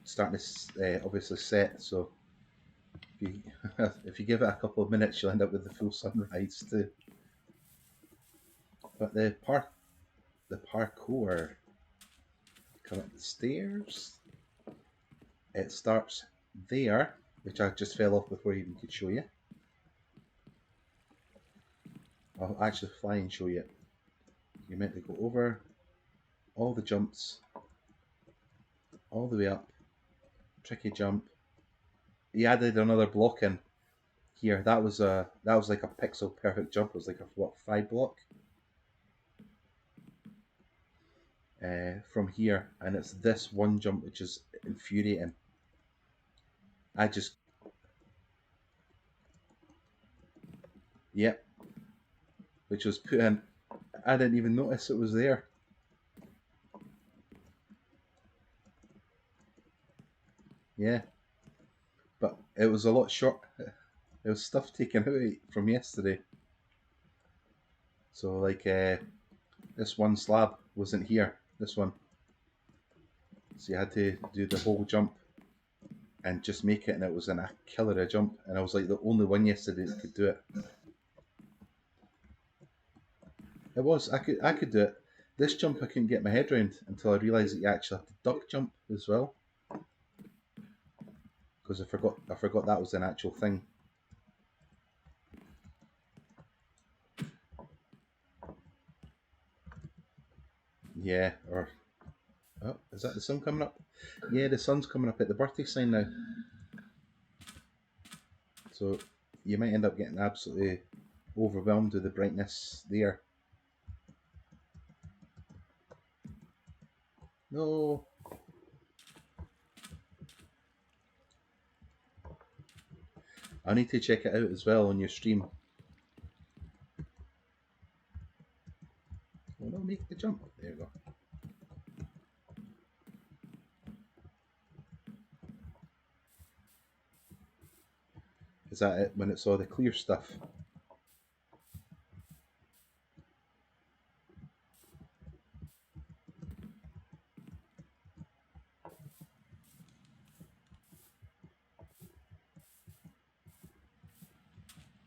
starting to obviously set. So if you if you give it a couple of minutes, you'll end up with the full sunrise too. But the parkour, come up the stairs. It starts there, which I just fell off before I even could show you. I'll actually fly and show you. You're meant to go over all the jumps, all the way up. Tricky jump. He added another block in here. That was like a pixel perfect jump. It was like a 5 block from here, and it's this one jump which is infuriating. Yep, which was put in. I didn't even notice it was there. Yeah, but it was a lot short. It was stuff taken out from yesterday. So like this one slab wasn't here. This one. So you had to do the whole jump and just make it, and it was in a killer a jump. And I was like the only one yesterday that could do it. It was. I could do it. This jump I couldn't get my head around until I realised that you actually have to duck jump as well. Because I forgot that was an actual thing. Yeah, or oh, is that the sun coming up? Yeah, the sun's coming up at the birthday sign now. So you might end up getting absolutely overwhelmed with the brightness there. No. I need to check it out as well on your stream. Oh no, make the jump. There you go. at it when it's all the clear stuff.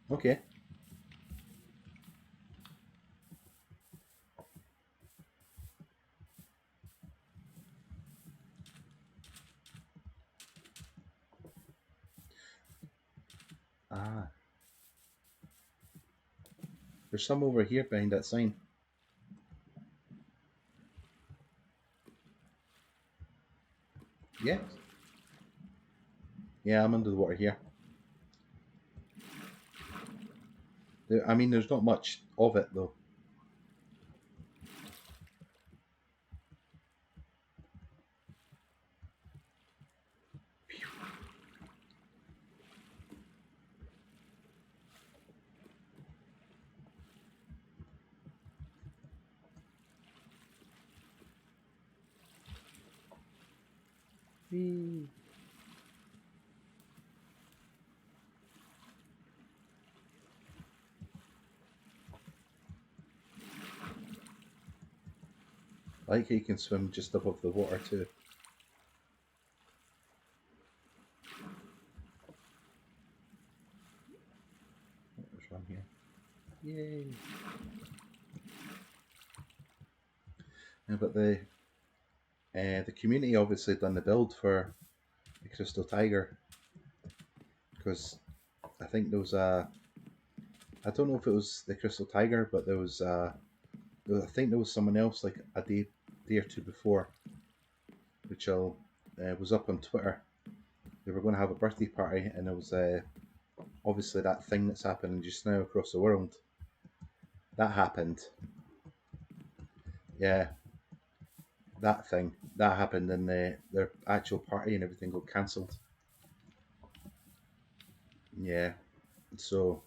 Okay. Ah. There's some over here behind that sign. Yeah. Yeah, I'm under the water here. I mean, there's not much of it though. Whee. I like how you can swim just above the water too. There's one here. Yay! Yeah, but the community obviously done the build for the Crystal Tiger, because I think there was a, I don't know if it was the Crystal Tiger, but there was I think there was someone else like a day or two before, which was up on Twitter. They were going to have a birthday party, and it was obviously that thing that's happening just now across the world. That happened. Yeah, that thing that happened, and their actual party and everything got cancelled. Yeah, so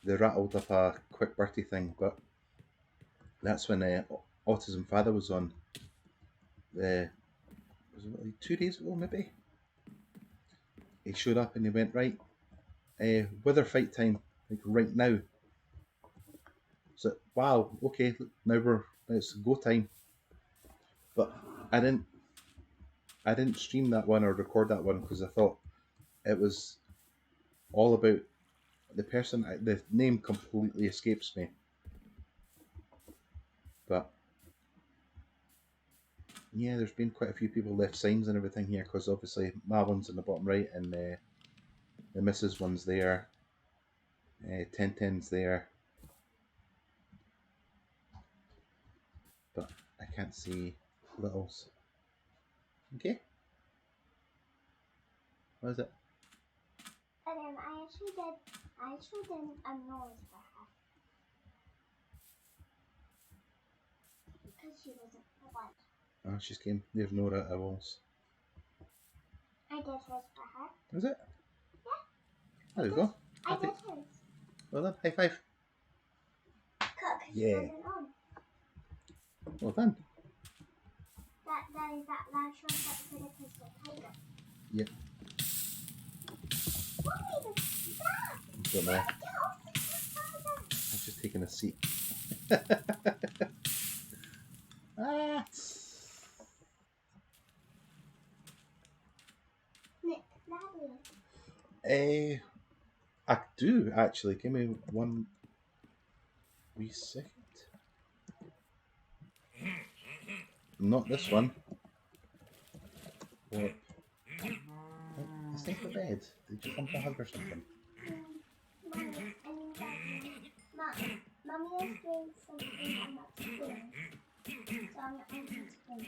they rattled up a quick birthday thing, but that's when Autism Father was on. Was it like 2 days ago, maybe? He showed up and he went, right, wither fight time, like right now. So wow, okay, now it's go time. But I didn't stream that one or record that one because I thought it was all about the person. The name completely escapes me, but yeah, there's been quite a few people left signs and everything here because obviously my one's in the bottom right and the Mrs. one's there. 1010's there, but I can't see littles. Okay, what is it? And then I actually did a nose for her. Because she wasn't blood. Oh, she's came. There's Nora Owls. I did hers for her. Is it? Yeah. There you go. I did hers. Well done. High five. Cook. Yeah. Wasn't on. Well done. That is that large one that for the Crystal Tiger. Yep. What is that? Don't know. Get off the Crystal Tiger. I've just taken a seat. Ah. Nick, Daddy. I do actually. Give me one wee second. Not this one. What? This thing's for bed. Did you come to hug or something? Mommy, I mean Daddy. Mommy is doing something on upstairs. So I'm not going to explain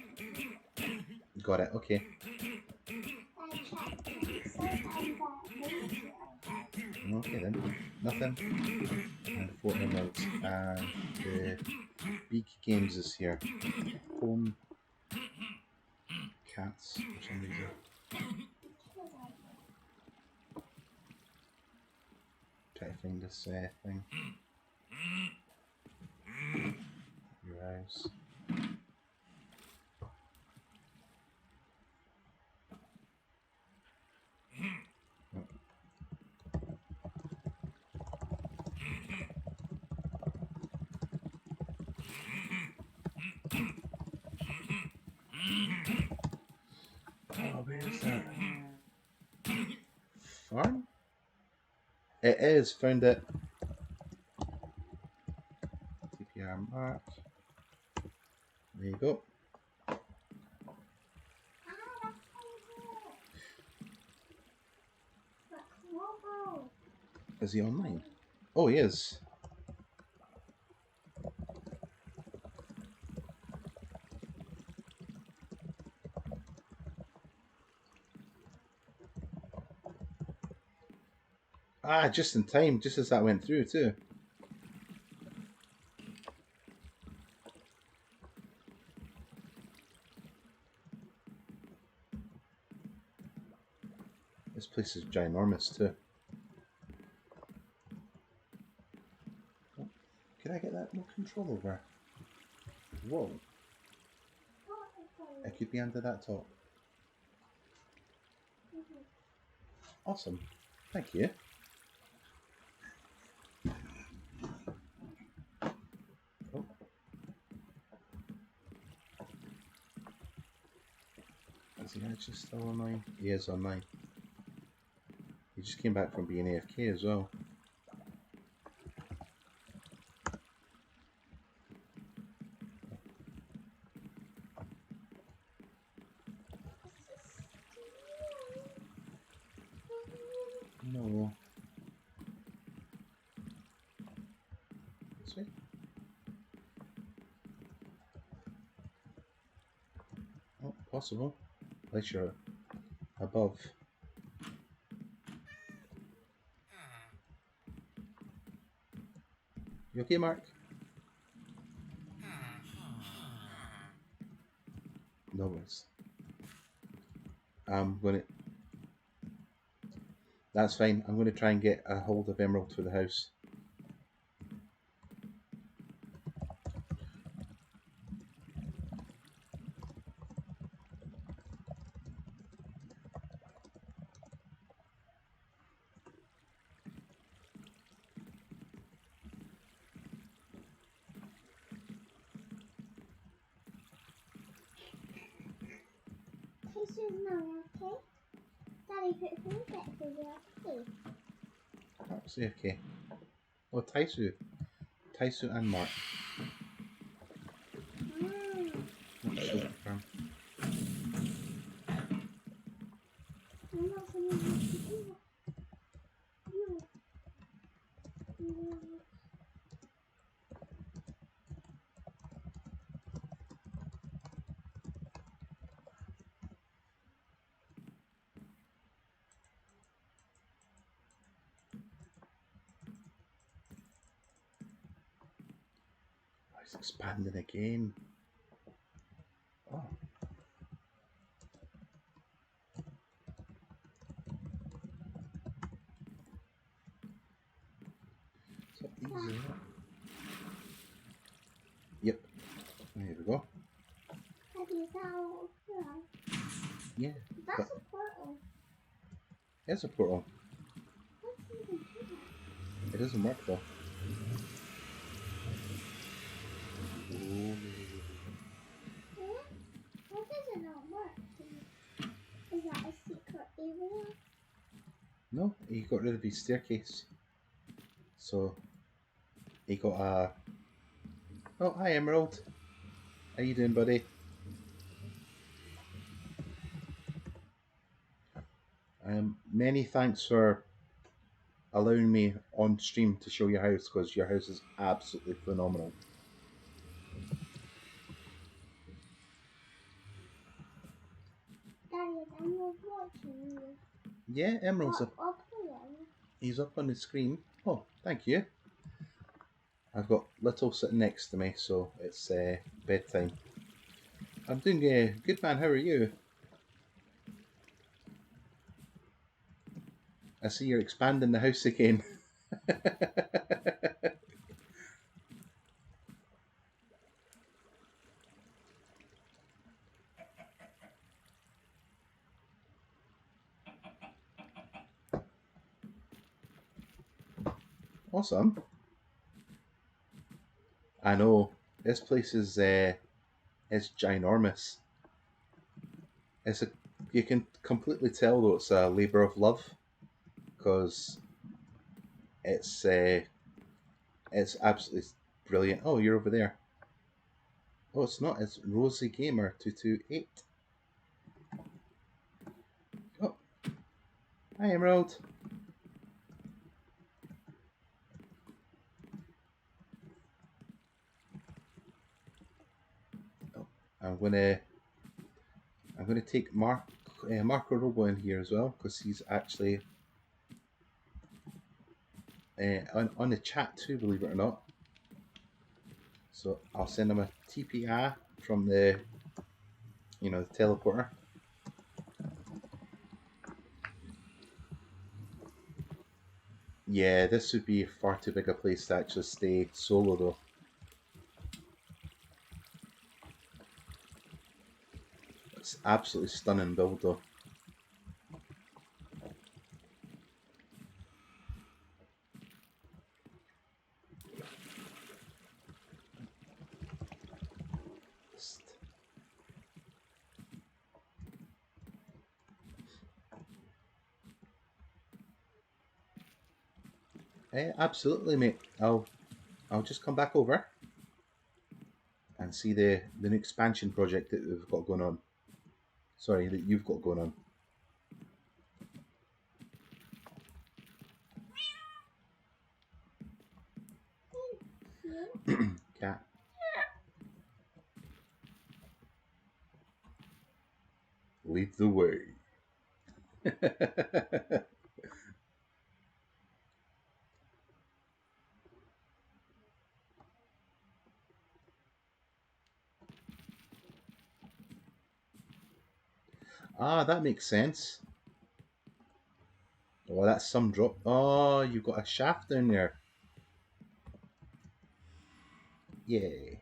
it. Got it. Okay. I checked. It says Okay then. Nothing. And 4 emeralds. And the big games is here. Home. Cats for some reason. Try to find this thing. Your eyes. It is, found it. TPR mark. There you go. Ah, that's so That's Robo. Is he online? Oh, he is. Ah, just in time, just as that went through too. This place is ginormous too. Oh, can I get that remote control over? Whoa, it could be under that top. Awesome, thank you. Oh. Is he actually still online? He is online. He just came back from being AFK as well. No. This way? Oh, possible. Unless you're above. You okay, Mark? No worries. I'm gonna. That's fine. I'm gonna try and get a hold of Emerald for the house. Tissue's not okay. Daddy, put food back for you, okay? That's okay. Oh, Taisu. Taisu and Mark. That's so confirmed. I'm not saying you. Oh, it's expanding again. Oh. So easy. Yep. There we go. Daddy, is that all here? Yeah. That's But a portal. there's a portal. What's even here? It doesn't work though. Ooh. What? Why does it not work? Is that a secret area? No, he got rid of his staircase. So he got a. Oh, hi Emerald. How you doing, buddy? Many thanks for allowing me on stream to show your house, because your house is absolutely phenomenal. Daddy, is Emerald watching you? Yeah, Emerald's up. I'll play it. He's up on the screen. Oh, thank you. I've got Little sitting next to me, so it's bedtime. I'm doing good, man. How are you? I see you're expanding the house again. Awesome. I know. This place is ginormous. You can completely tell though it's a labour of love, because It's absolutely brilliant. Oh, you're over there. Oh, it's not. It's Rosie Gamer 228. Oh, hi Emerald. Oh, I'm gonna take Marco Robo in here as well, because he's actually on the chat too, believe it or not. So I'll send him a TPI from the the teleporter. Yeah, this would be far too big a place to actually stay solo though. It's absolutely stunning build though. Absolutely, mate. I'll just come back over and see the new expansion project that we've got going on. Sorry, that you've got going on. Cat. Lead the way. Ah, that makes sense. Oh, that's some drop. Oh, you've got a shaft down there. Yay.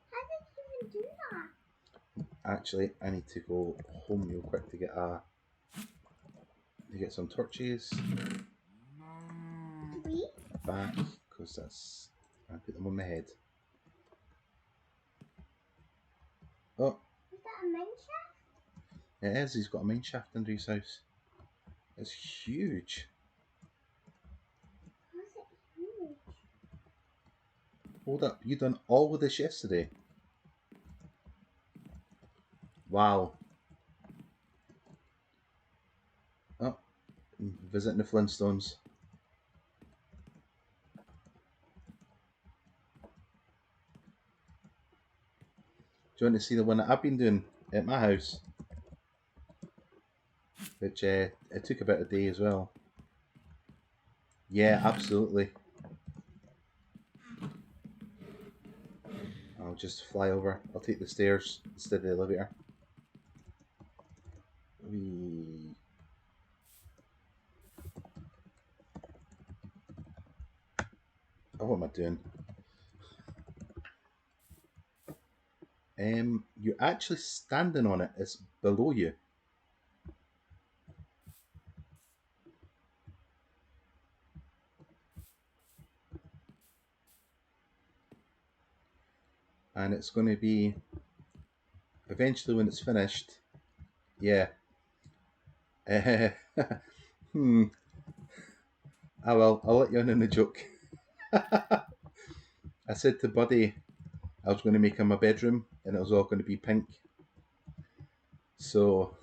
How did you even do that? Actually, I need to go home real quick to get some torches. We? Back, because I put them on my head. Oh, Is that a mine shaft? it is. He's got a mine shaft under his house. It's huge. How is it huge? Hold up, you done all of this yesterday? Wow. Oh, visiting the Flintstones. Do you want to see the one that I've been doing at my house? Which it took about a day as well. Yeah, absolutely. I'll just fly over. I'll take the stairs instead of the elevator. Whee. Oh, what am I doing? You're actually standing on it. It's below you. And it's going to be eventually when it's finished. Yeah. Hmm. Ah well, I'll let you in on the joke. I said to Buddy I was going to make him a bedroom and it was all going to be pink. So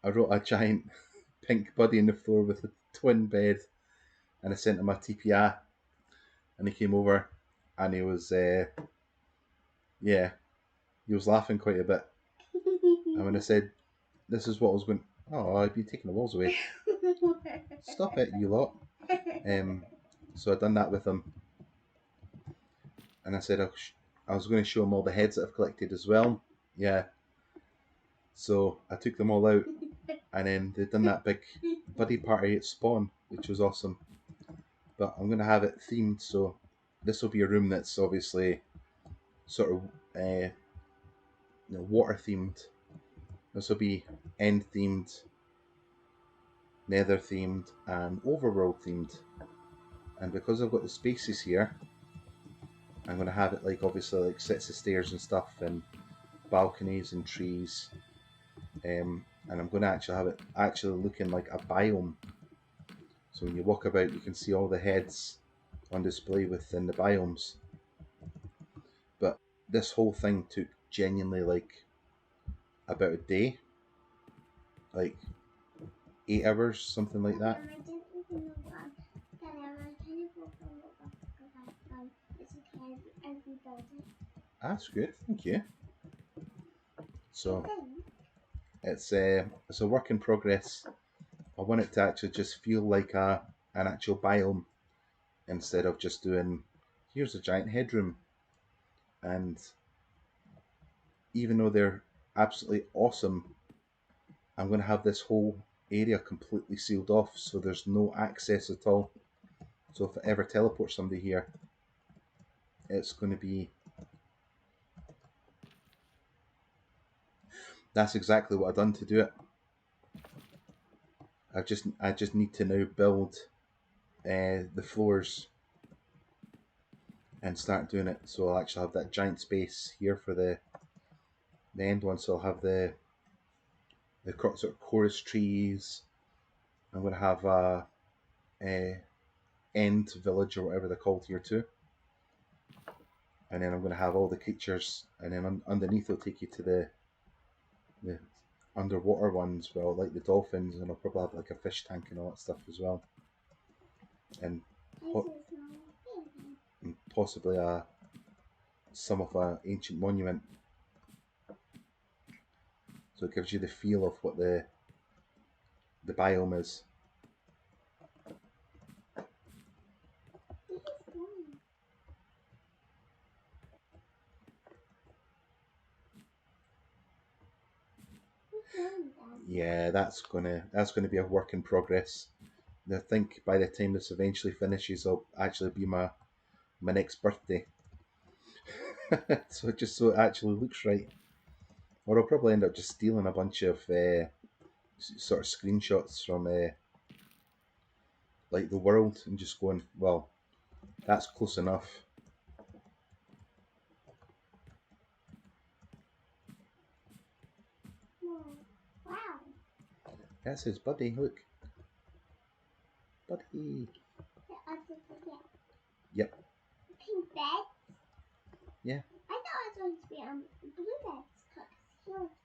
I wrote a giant pink Buddy on the floor with a twin bed and I sent him a TPI and he came over and he was, yeah, he was laughing quite a bit. And when I said, this is what I was going, oh, I'd be taking the walls away. Stop it, you lot. So I done that with him. And I said I was going to show him all the heads that I've collected as well. Yeah. So I took them all out and then they done that big buddy party at Spawn, which was awesome. But I'm going to have it themed, so this will be a room that's obviously sort of water themed. This will be end themed, nether themed, and overworld themed. And because I've got the spaces here, I'm going to have it like obviously like sets of stairs and stuff and balconies and trees. And I'm going to actually have it actually looking like a biome. So when you walk about, you can see all the heads on display within the biomes. But this whole thing took genuinely like about a day, like 8 hours, something like that. I didn't even know that. Then I was trying to go from the book because I found it's okay. I rebuilt it. That's good, thank you. So I think it's a work in progress. I want it to actually just feel like an actual biome instead of just doing, here's a giant headroom. And even though they're absolutely awesome, I'm going to have this whole area completely sealed off, so there's no access at all. So if I ever teleport somebody here, it's going to be... That's exactly what I've done to do it. I just need to now build the floors and start doing it. So I'll actually have that giant space here for the end one. So I'll have the sort of chorus trees. I'm going to have a end village or whatever they're called here too. And then I'm going to have all the creatures, and then underneath it'll take you to the underwater ones, well, like the dolphins, and I'll probably have like a fish tank and all that stuff as well. And possibly some of an ancient monument. So it gives you the feel of what the biome is. Yeah, that's gonna be a work in progress. I think by the time this eventually finishes, it'll actually be my next birthday. So just so it actually looks right. Or I'll probably end up just stealing a bunch of sort of screenshots from like the world and just going, well, that's close enough. wow. That's his buddy, look. Buddy. Yep. Pink bed? Yeah. I thought it was going to be blue beds because he looks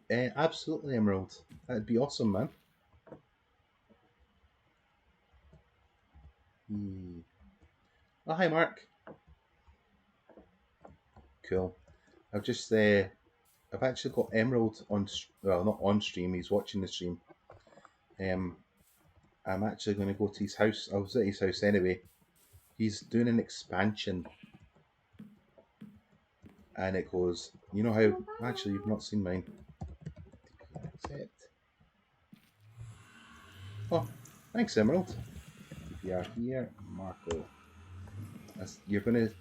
good. Absolutely, Emerald. That'd be awesome, man. Oh, hi, Mark. Cool. I've just I've actually got Emerald on, well, not on stream. He's watching the stream. I'm actually going to go to his house. I was at his house anyway. He's doing an expansion, and it goes. You know how? Actually, you've not seen mine. Accept. Oh, thanks, Emerald. TPR here, Marco. You're going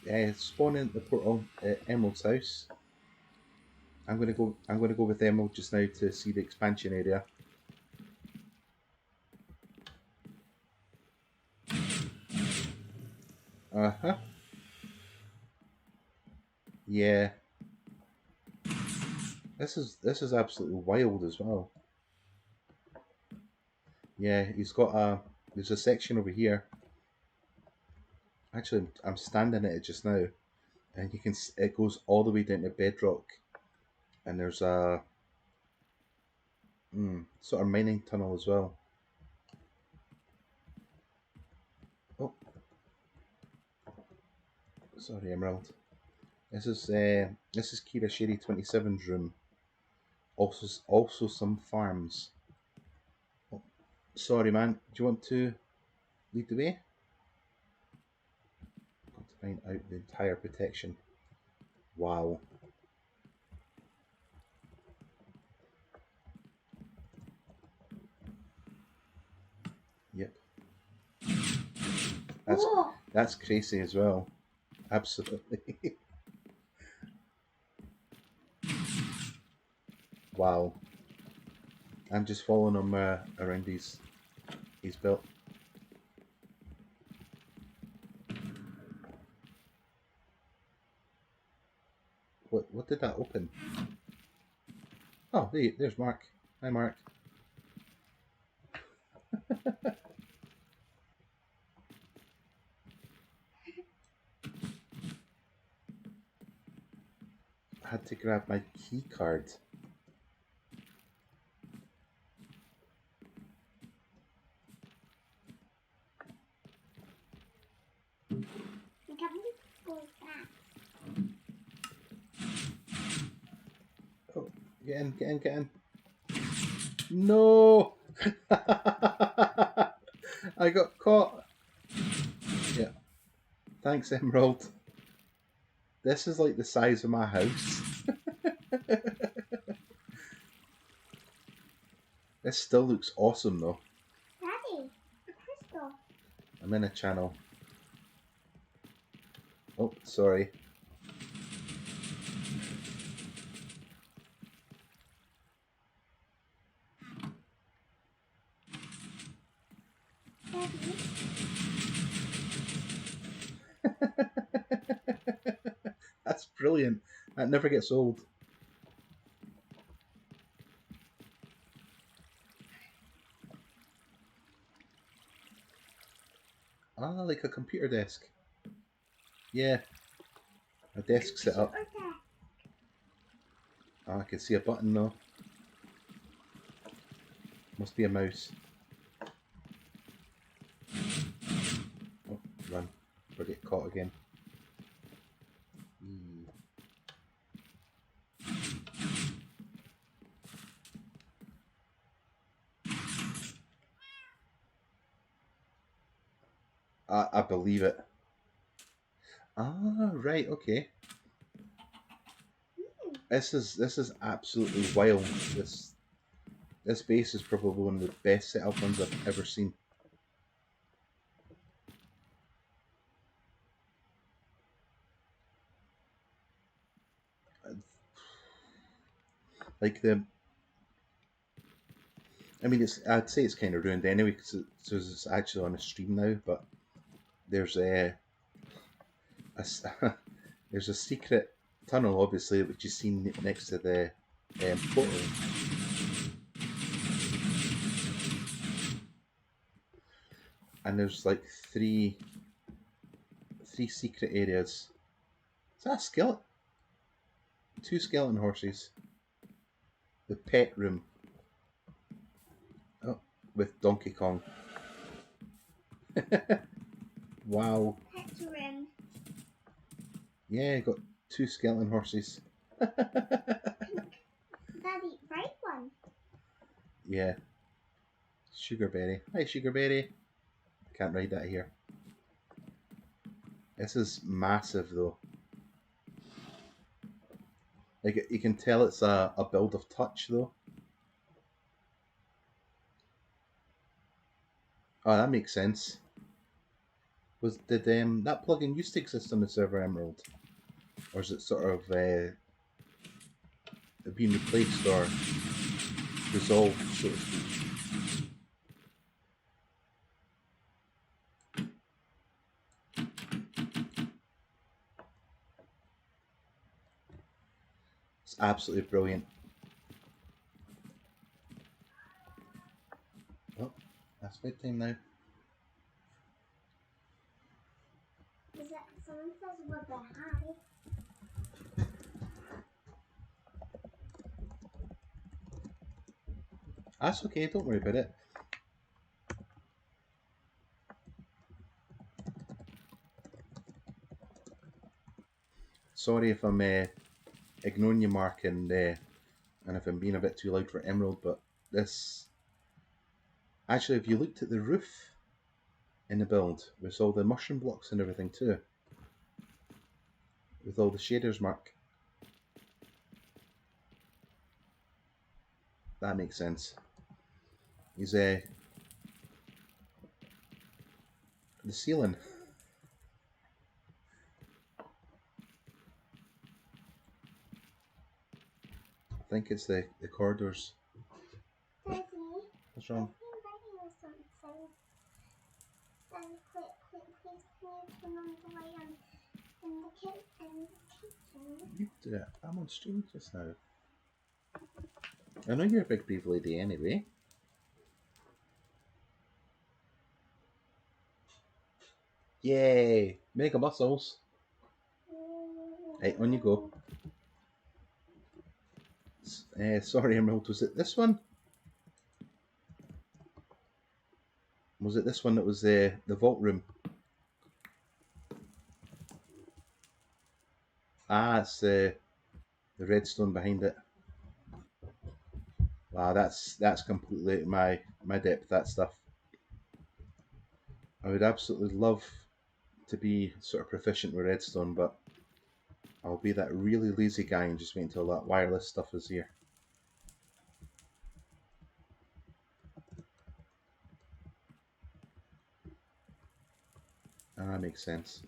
to spawn in the portal at Emerald's house. I'm going to go with Emerald just now to see the expansion area. Uh-huh. Yeah. This is absolutely wild as well. Yeah, he's got there's a section over here. Actually, I'm standing at it just now, and you can it goes all the way down to bedrock, and there's a sort of mining tunnel as well. Oh, sorry, Emerald. This is Kira Sherry 27's room. Also some farms. Oh, sorry, man. Do you want to lead the way? Got to find out the entire protection. Wow. Yep. That's crazy as well. Absolutely. Wow. I'm just following him around his belt. What did that open? Oh, there's Mark. Hi, Mark. had to grab my key card. You can go fast. Oh, get in, get in, get in. No! I got caught. Yeah. Thanks, Emerald. This is like the size of my house. This still looks awesome though. Daddy, the crystal. I'm in a channel. Oh, sorry. Daddy, That's brilliant. That never gets old. Ah, like a computer desk. Yeah, a desk set up. computer Ah, I can see a button though. Must be a mouse. Oh, run. Or get caught again. Eee. I believe it. Ah, right, okay. This is absolutely wild. This base is probably one of the best set up ones I've ever seen. Like I mean, I'd say it's kind of ruined anyway because it's actually on a stream now. But there's there's a secret tunnel, obviously, which you've seen next to the portal. And there's like three secret areas. Is that a skeleton? 2 skeleton horses. The pet room. Oh, with Donkey Kong. Wow. pet room. Yeah, got 2 skeleton horses. Daddy, right one. Yeah. Sugarberry. Hi, Sugarberry. Can't ride that here. This is massive though. Like you can tell it's a build of touch though. Oh, that makes sense. Did that plugin used to exist on the server Emerald, or is it sort of being replaced or resolved, so to speak? It's absolutely brilliant. Oh, that's bedtime now. Is that someone says what the hi? That's okay, don't worry about it. Sorry if I'm ignoring you, Mark, and if I'm being a bit too loud for Emerald, but this... Actually, if you looked at the roof in the build, with all the mushroom blocks and everything too, with all the shaders, Mark, that makes sense. He's the ceiling. I think it's the corridors. Daddy, What's wrong? I'm writing or something. Daddy, please, can you turn on the light in the kitchen? You do it. I'm on stream just now. I know you're a big brave lady anyway. Yay! Mega muscles. Hey, on you go. Sorry, Emerald, was it this one? Was it this one that was the vault room? Ah, it's the redstone behind it. Wow, that's completely out of my depth, that stuff. I would absolutely love to be sort of proficient with redstone, but I'll be that really lazy guy and just wait until that wireless stuff is here. Ah, that makes sense.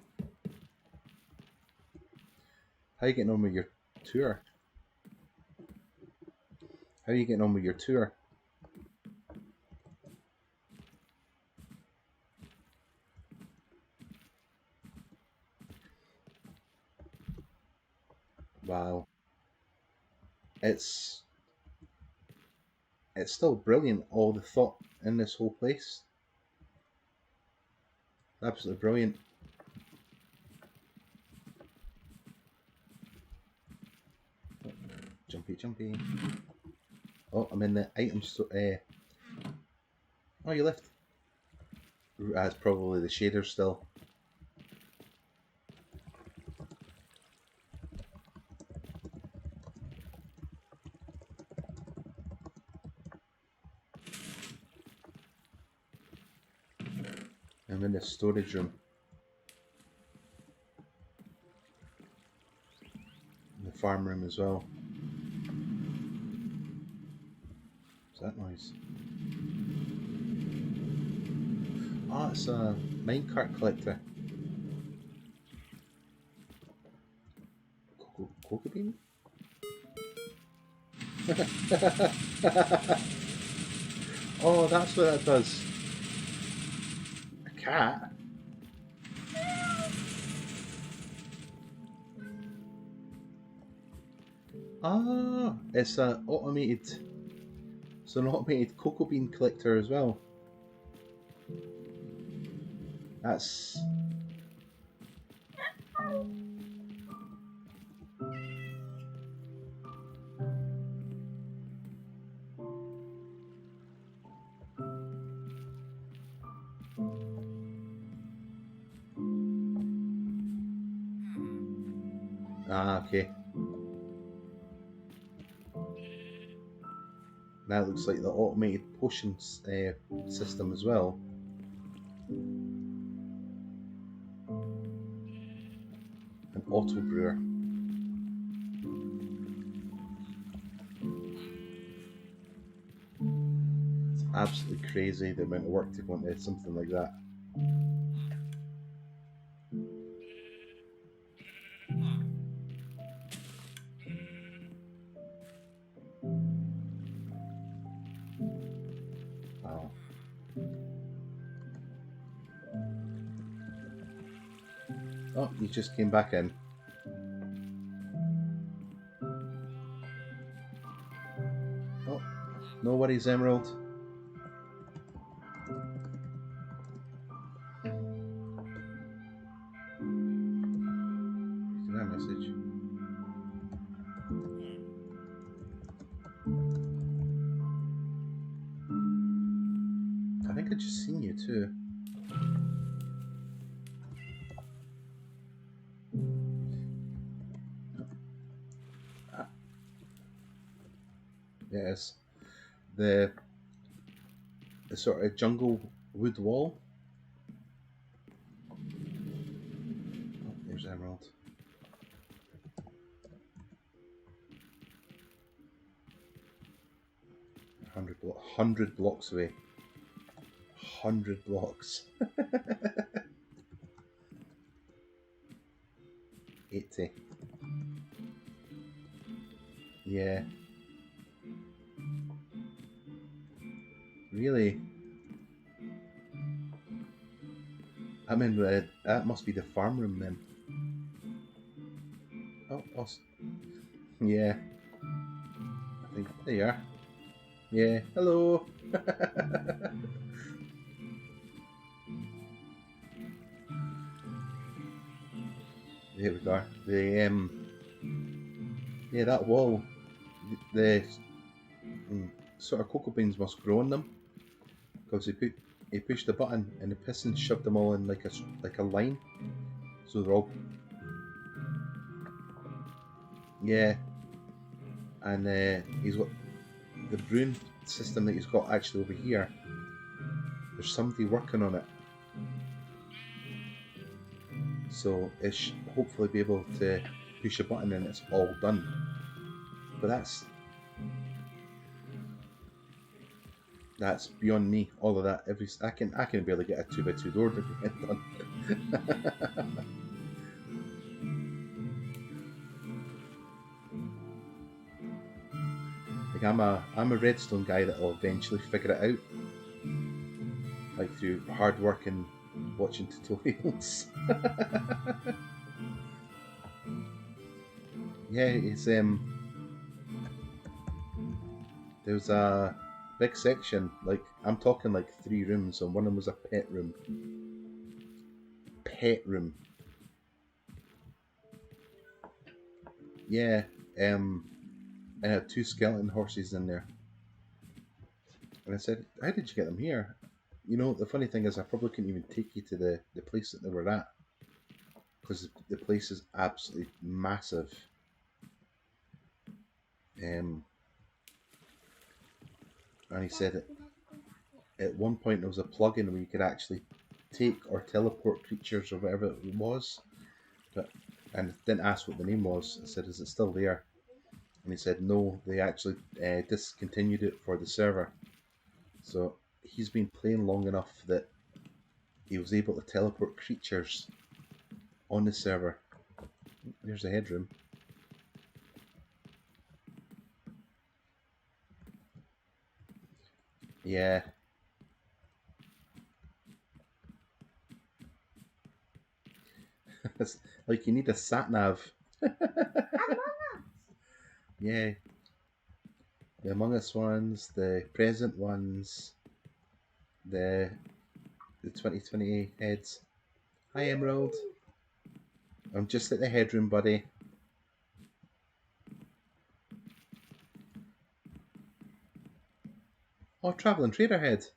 How are you getting on with your tour? How are you getting on with your tour? Wow. It's still brilliant, all the thought in this whole place. Absolutely brilliant. Jumpy, jumpy. Oh, I'm in the item store. Oh, you left. That's probably the shader still. I'm in the storage room. In the farm room as well. What's that noise? Oh, it's a minecart collector. Cocoa bean? Oh, that's what that does. A cat? Ah, it's an automated cocoa bean collector as well. That's okay. That looks like the automated potions system as well. An auto brewer. It's absolutely crazy the amount of work to go into something like that. Wow. Oh, you just came back in. Oh, no worries, Emerald. Look at that message. I think I just seen you too. Yes, the sort of jungle wood wall. Oh, there's Emerald. 100 blocks away. 100 blocks. 80. Yeah. Really? I'm in red. That must be the farm room then. Oh, awesome. Yeah. I think there you are. Yeah. Hello. There we go. The yeah, that wall. the sort of cocoa beans must grow on them because he pushed the button and the piston shoved them all in like a line, so they're all and he's got the brewing system that he's got actually over here. There's somebody working on it, so it should hopefully be able to push a button and it's all done. But that's beyond me. All of that, I can barely get a 2x2 door to get done. Like I'm a redstone guy that'll eventually figure it out, like through hard work and watching tutorials. Yeah, it's there's a big section, like I'm talking like 3 rooms, and one of them was a pet room. Yeah, and I had 2 skeleton horses in there. And I said, how did you get them here? You know, the funny thing is I probably couldn't even take you to the place that they were at, because the place is absolutely massive. And he said at one point there was a plugin where you could actually take or teleport creatures or whatever it was, and didn't ask what the name was. I said, is it still there? And he said, no, they actually discontinued it for the server. So he's been playing long enough that he was able to teleport creatures on the server. There's the headroom. Yeah. It's like you need a sat nav. Yeah. The Among Us ones, the present ones, the 2020 heads. Hi Emerald. I'm just at the headroom, buddy. Oh, travelling trader head.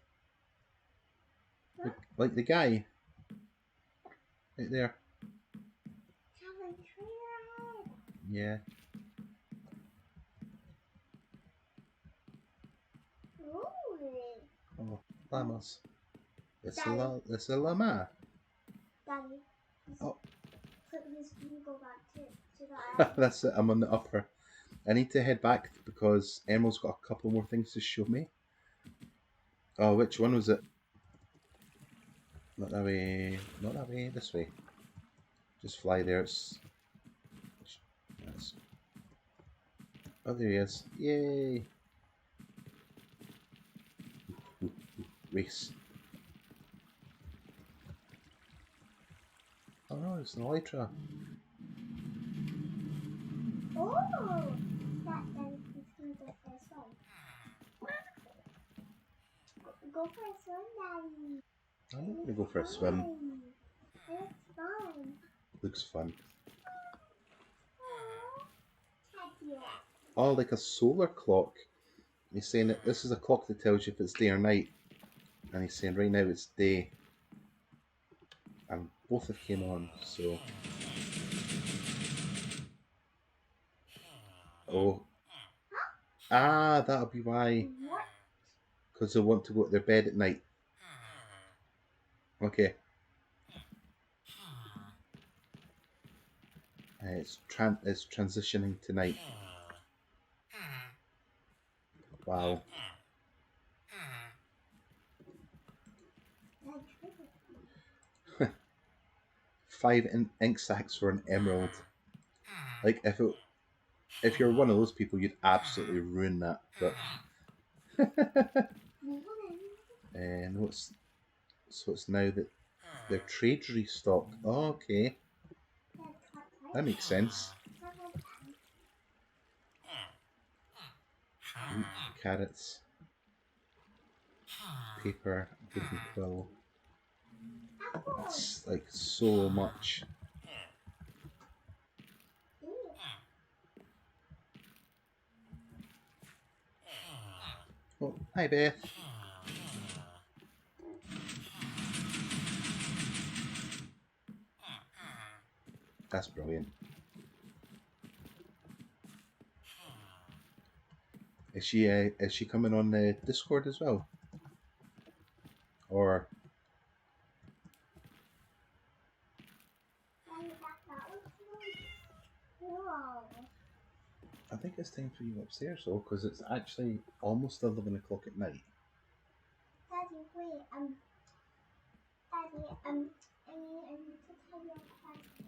Like the guy. Right there. Yeah. Oh, llamas. It's a llama. Daddy. Oh. Click this, you go back to the That's it. I'm on the upper. I need to head back because Emerald's got a couple more things to show me. Oh, which one was it? Not that way. Not that way. This way. Just fly there. Oh, there he is. Yay! Race. Oh no, it's an elytra. Oh, that then it's gonna go for a swim. Go for a swim, Daddy. I'm not gonna go for a swim. It's fun. Looks fun. Aww, Oh, like a solar clock. He's saying that this is a clock that tells you if it's day or night. And he's saying right now it's day. And both have came on, so... Oh. Ah, that'll be why. What? Because they want to go to their bed at night. Okay. It's transitioning tonight. Wow. 5 ink sacks for an emerald. Like if you're one of those people, you'd absolutely ruin that. But and so it's now that their trade restock. Oh, okay, that makes sense. Wheat, carrots, paper, wooden quill. That's like so much. Hi, Beth. That's brilliant. Is she coming on the Discord as well? Or Daddy, that looks really cool. I think it's time for you upstairs though, because it's actually almost 11 o'clock at night. Daddy, wait, Daddy, I need to tell you a question.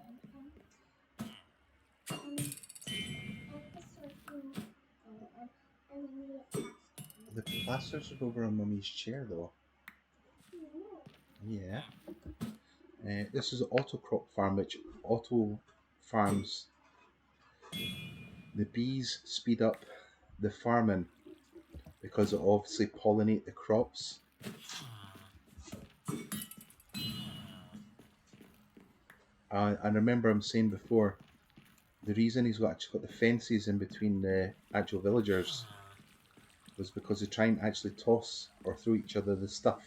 This was you, and then we asked The plasters are over on Mummy's chair though. you. Yeah. This is an Autocrop farm, which auto farms. The bees speed up the farming because it obviously pollinate the crops. I remember him saying before, the reason he's actually got the fences in between the actual villagers was because they try and actually toss or throw each other the stuff.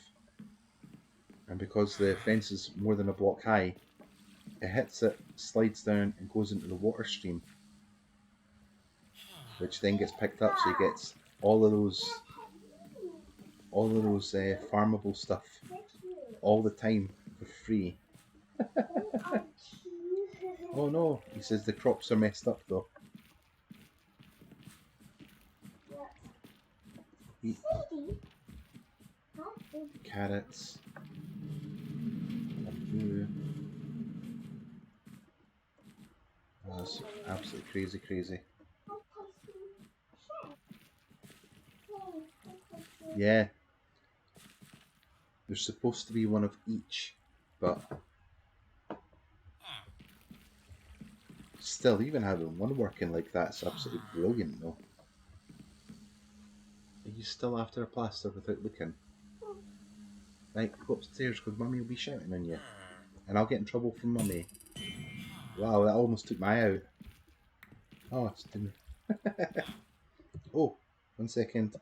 And because the fence is more than a block high, it hits it, slides down, and goes into the water stream, which then gets picked up. So he gets all of those farmable stuff all the time for free. Oh no, he says the crops are messed up though. Eat carrots. Oh, that's absolutely crazy, crazy. Yeah, there's supposed to be one of each, but still, even having one working like that's absolutely brilliant though. Are you still after a plaster without looking? Right, go upstairs because Mummy will be shouting on you. And I'll get in trouble from Mummy. Wow, that almost took my out. Oh, it's didn't. Oh, 1 second.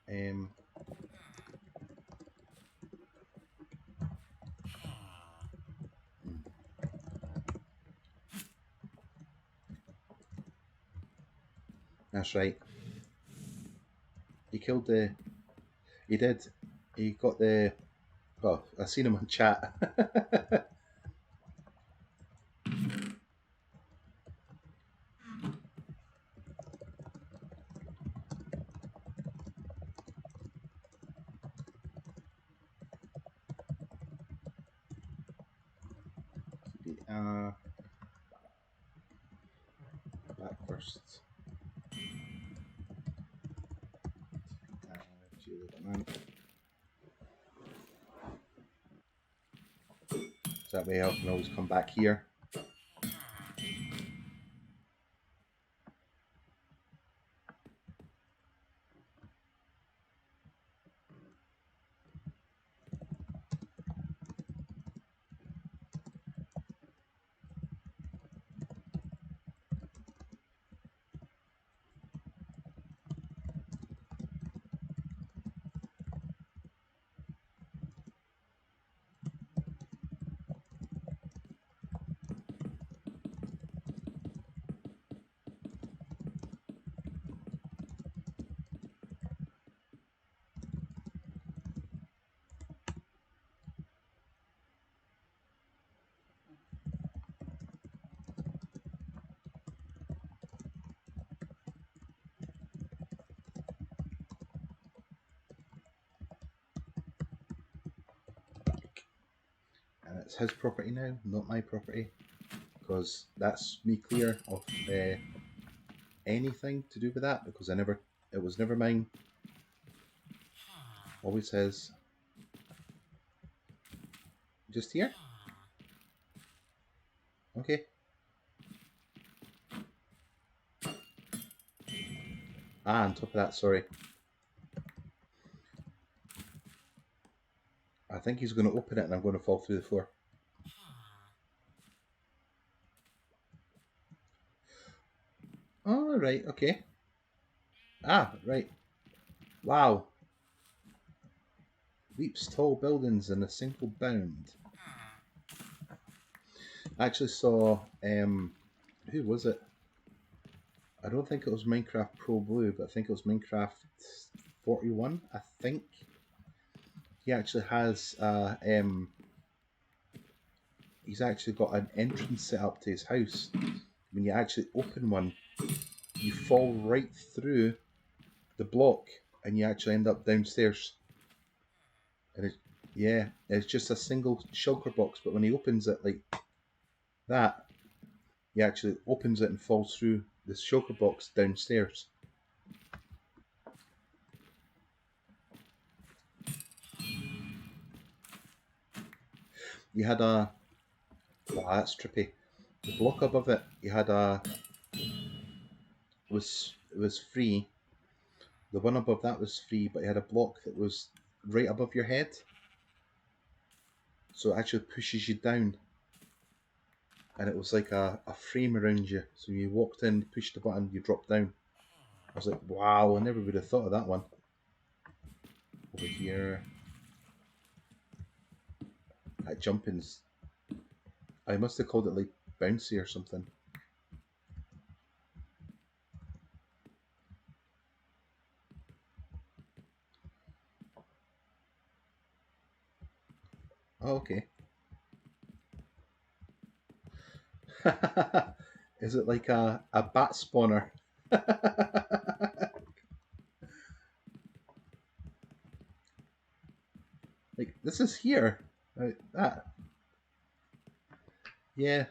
Um, that's right. He killed the. He did. He got the. Well, I seen him on chat. Back first. So that way I can always come back here. And it's his property now, not my property. Because that's me clear of anything to do with that, because it was never mine. Always his. Just here? Okay. Ah, on top of that, sorry. I think he's going to open it and I'm going to fall through the floor. Oh, Oh, right, okay. Ah, right. Wow. Leaps tall buildings in a single bound. I actually saw, who was it? I don't think it was Minecraft Pro Blue, but I think it was Minecraft 41, I think. He actually has, he's actually got an entrance set up to his house. When you actually open one, you fall right through the block and you actually end up downstairs. And it, yeah, it's just a single shulker box, but when he opens it like that, he actually opens it and falls through the shulker box downstairs. You had a, wow, that's trippy. The block above it, you had a, was free. The one above that was free, but you had a block that was right above your head. So it actually pushes you down. And it was like a frame around you. So you walked in, pushed the button, you dropped down. I was like, wow, I never would have thought of that one. Over here. That jumping's, I must have called it like bouncy or something. Oh, okay. Is it like a bat spawner? Like, this is here. Like that. Yeah.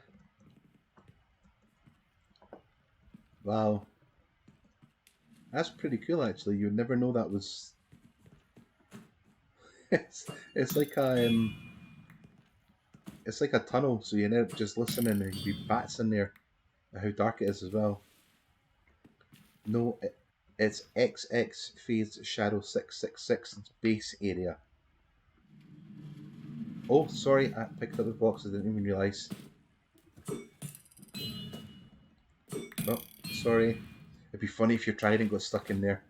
Wow. That's pretty cool, actually. You'd never know that was... it's like a... it's like a tunnel, so you end up just listening and there'd be bats in there. How dark it is as well. No, it's XX Phase Shadow 666 base area. Oh, sorry, I picked up the box, I didn't even realise. Oh, sorry. It'd be funny if your trident got stuck in there.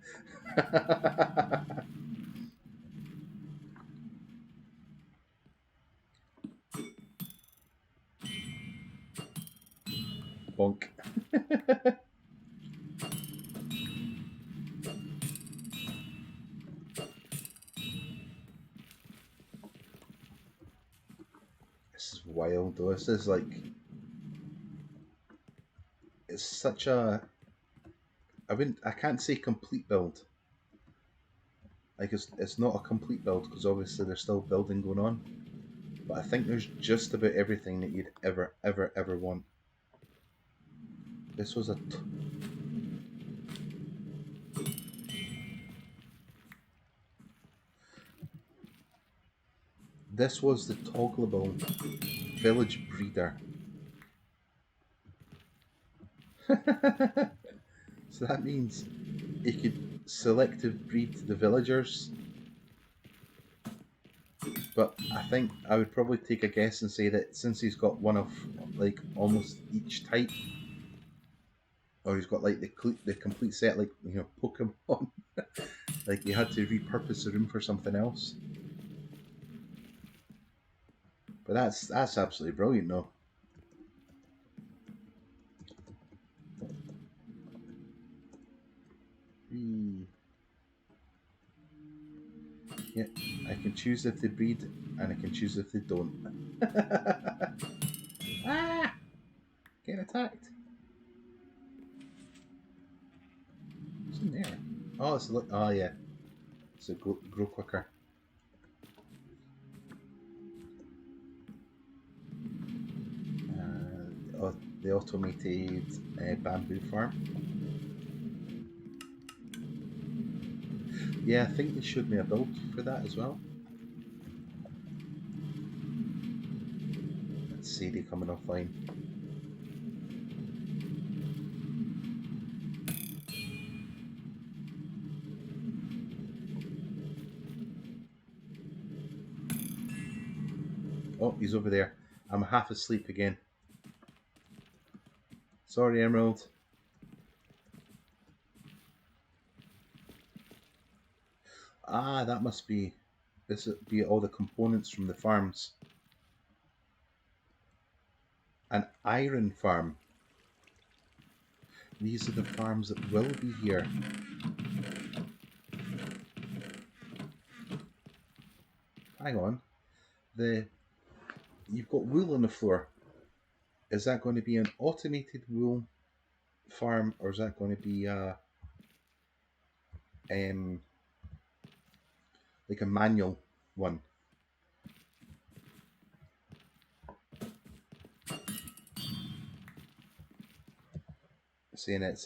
Bonk. This is wild though. This is like... it's such a... I can't say complete build. Like it's not a complete build because obviously there's still building going on. But I think there's just about everything that you'd ever want. This was a... this was the toggleable village breeder. So that means you could selective breed the villagers. But I think I would probably take a guess and say that since he's got one of like almost each type, or he's got like the complete set, like, you know, Pokemon, like you had to repurpose the room for something else. But that's absolutely brilliant, though. Yeah, I can choose if they breed, and I can choose if they don't. Ah! Getting attacked. What's in there? Oh, it's a oh yeah. It's a grow quicker. The automated bamboo farm. Yeah, I think they showed me a build for that as well. That's Sadie coming offline. Oh, he's over there. I'm half asleep again. Sorry, Emerald. Ah, that must be... This would be all the components from the farms. An iron farm. These are the farms that will be here. Hang on. You've got wool on the floor. Is that going to be an automated wool farm, or is that going to be like a manual one? Saying it's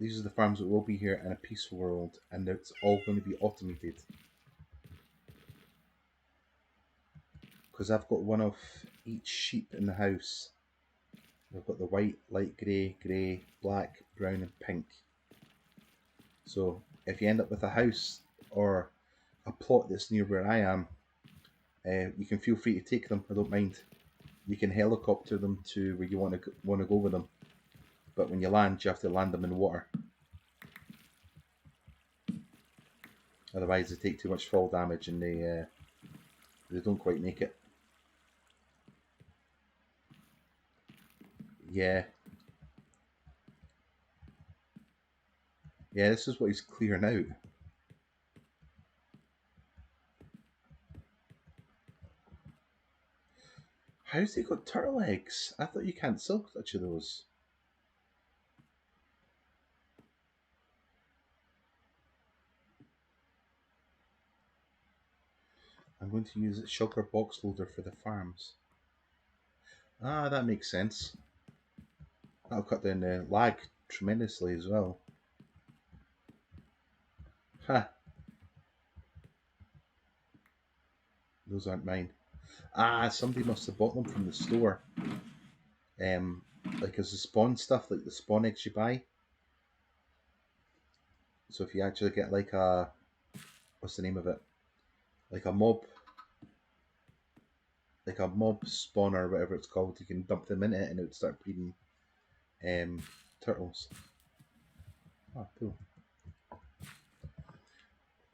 these are the farms that will be here in a peaceful world, and it's all going to be automated. Because I've got one of each sheep in the house. I've got the white, light grey, grey, black, brown and pink. So if you end up with a house or a plot that's near where I am, you can feel free to take them. I don't mind. You can helicopter them to where you want to go with them. But when you land, you have to land them in water. Otherwise, they take too much fall damage and they don't quite make it. Yeah. Yeah, this is what he's clearing out. How's he got turtle eggs? I thought you can't sell such of those. I'm going to use sugar box loader for the farms. Ah, that makes sense. That'll cut down the lag tremendously as well. Ha! Those aren't mine. Ah, somebody must have bought them from the store. Like as the spawn stuff, like the spawn eggs you buy. So if you actually get like a, what's the name of it? Like a mob spawner or whatever it's called, you can dump them in it and it would start breeding turtles. Oh, cool.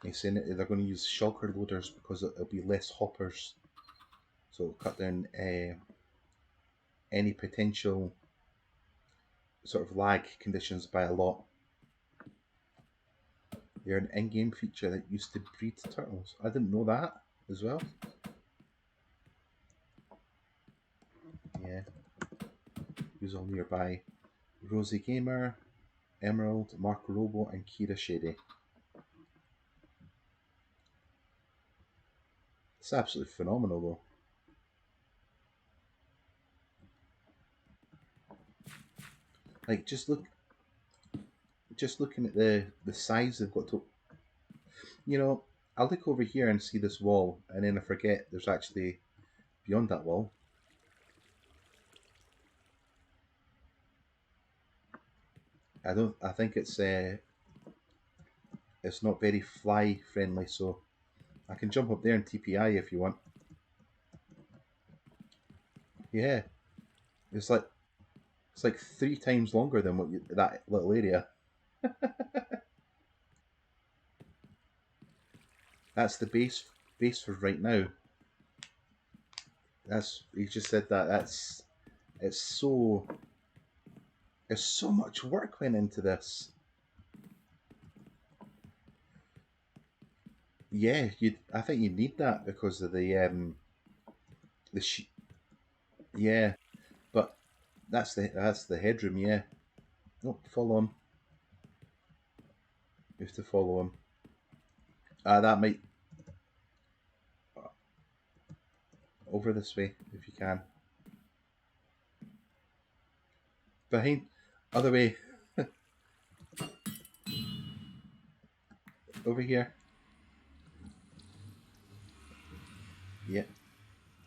He's saying that they're going to use shulker loaders because it'll be less hoppers. So it'll cut down any potential sort of lag conditions by a lot. They're an in-game feature that used to breed turtles. I didn't know that as well. Yeah. Who's all nearby? Rosie Gamer, Emerald, Mark Robo, and Kira Shady. It's absolutely phenomenal though. Like just looking at the size they've got to, you know, I look over here and see this wall and then I forget there's actually beyond that wall. I think it's not very fly friendly, so I can jump up there and TPI if you want. Yeah. It's like 3 times longer than that little area. That's the base for right now. You just said that. It's so much work went into this. Yeah, I think you need that because of the yeah, but that's the headroom. Yeah. Oh, follow him. You have to follow him. That might over this way if you can. Behind, other way. Over here. Yeah.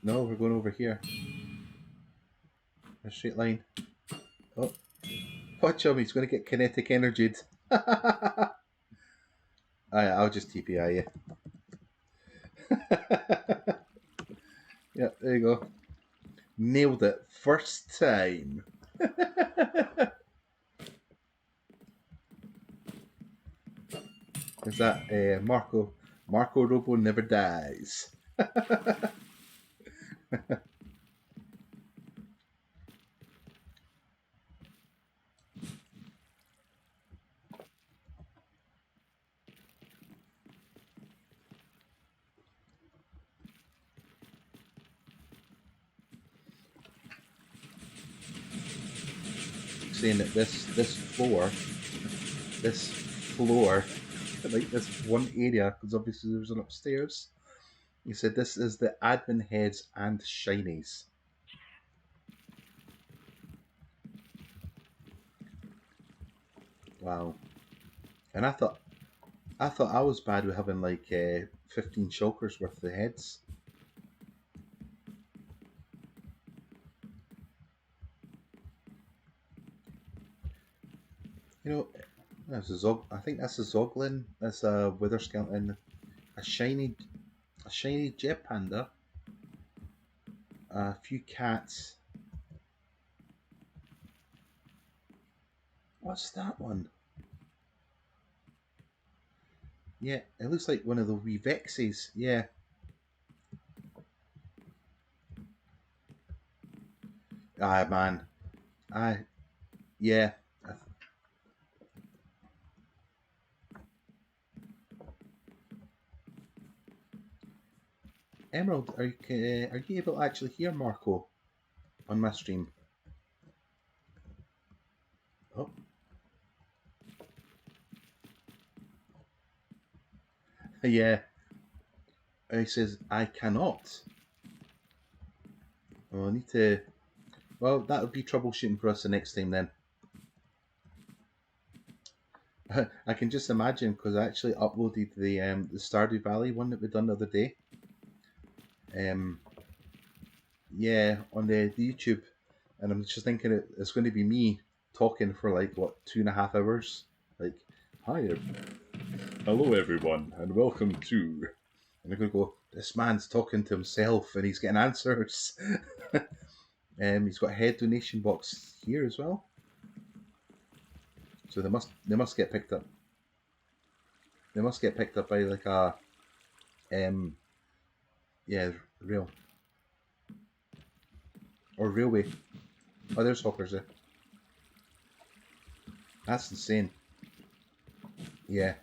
No, we're going over here. A straight line. Oh, watch him! He's going to get kinetic energied. I'll just TPI you. Yeah, there you go. Nailed it first time. Is that Marco? Marco Robo never dies. Saying that this floor, like this one area, because obviously there's an upstairs. He said this is the admin heads and shinies. Wow. And I thought I was bad with having like 15 shulkers worth of heads. You know, that's a I think that's a Zoglin. That's a Wither Skeleton. A shiny Jet Panda. A few cats. What's that one? Yeah, it looks like one of the wee Vexes. Yeah. Ah, man. Yeah. Emerald, are you able to actually hear Marco on my stream? Oh. Yeah. He says, I cannot. Well, I need to... Well, that would be troubleshooting for us the next time then. I can just imagine, because I actually uploaded the Stardew Valley one that we done the other day. Yeah, on the YouTube. And I'm just thinking it's going to be me talking for like, what, 2.5 hours? Like, hi, hello everyone, and welcome to... And they're going to go, this man's talking to himself and he's getting answers. He's got a head donation box here as well. So they must get picked up. They must get picked up by like a yeah, rail. Or railway. Oh, there's hoppers there. That's insane. Yeah.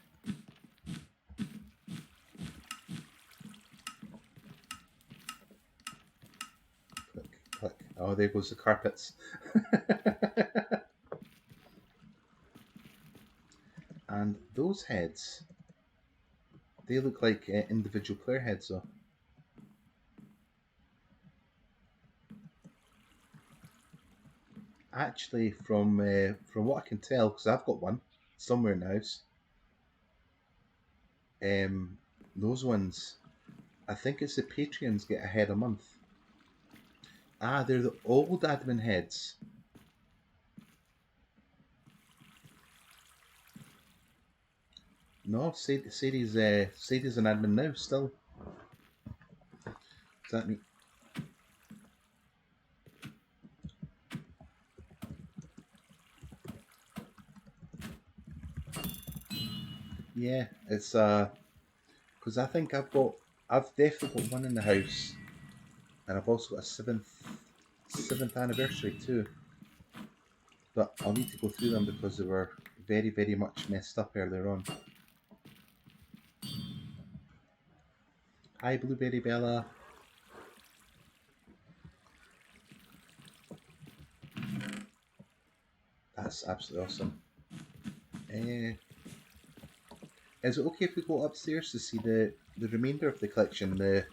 Click, click. Oh, there goes the carpets. And those heads, they look like individual player heads, though. Actually, from what I can tell, because I've got one somewhere in the house, those ones, I think it's the Patreons get a head a month. Ah, they're the old admin heads. No, Sadie's an admin now still. Does that mean? Yeah, it's because I think I've definitely got one in the house, and I've also got a seventh anniversary too. But I'll need to go through them because they were very, very much messed up earlier on. Hi, Blueberry Bella. That's absolutely awesome. Is it okay if we go upstairs to see the remainder of the collection, the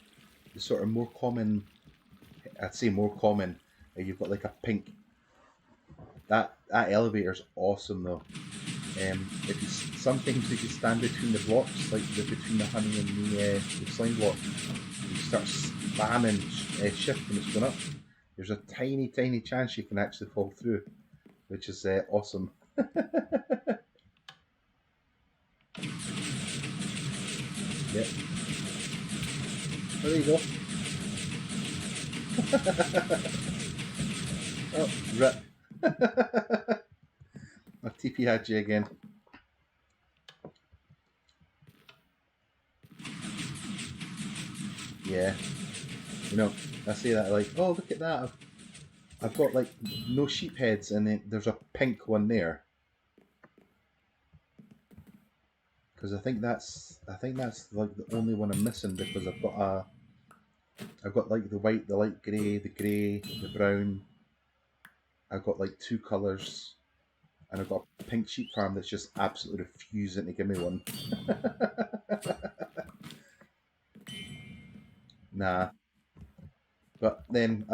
sort of more common? I'd say more common. You've got like a pink. That elevator's awesome though. If you sometimes if you stand between the blocks, like between the honey and the slime block, you start spamming shift when it's going up. There's a tiny chance you can actually fall through, which is awesome. Yep. Oh, there you go. Oh, rip. My TP had you again. Yeah. You know, I say that like, oh, look at that. I've got like no sheep heads, and then there's a pink one there. Because I think that's like the only one I'm missing, because I've got like the white, the light grey, the brown. I've got like 2 colours, and I've got a pink sheep farm that's just absolutely refusing to give me one. Nah. But then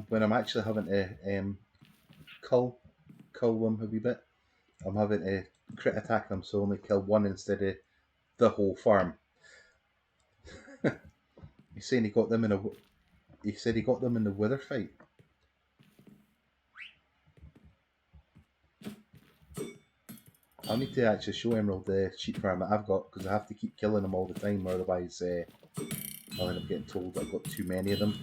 when I'm actually having to cull them a wee bit, I'm having to crit attack them, so only kill one instead of the whole farm. He's saying he got them in a. He said he got them in the wither fight. I'll need to actually show Emerald the sheep farm that I've got, because I have to keep killing them all the time, or otherwise I'll end up getting told that I've got too many of them.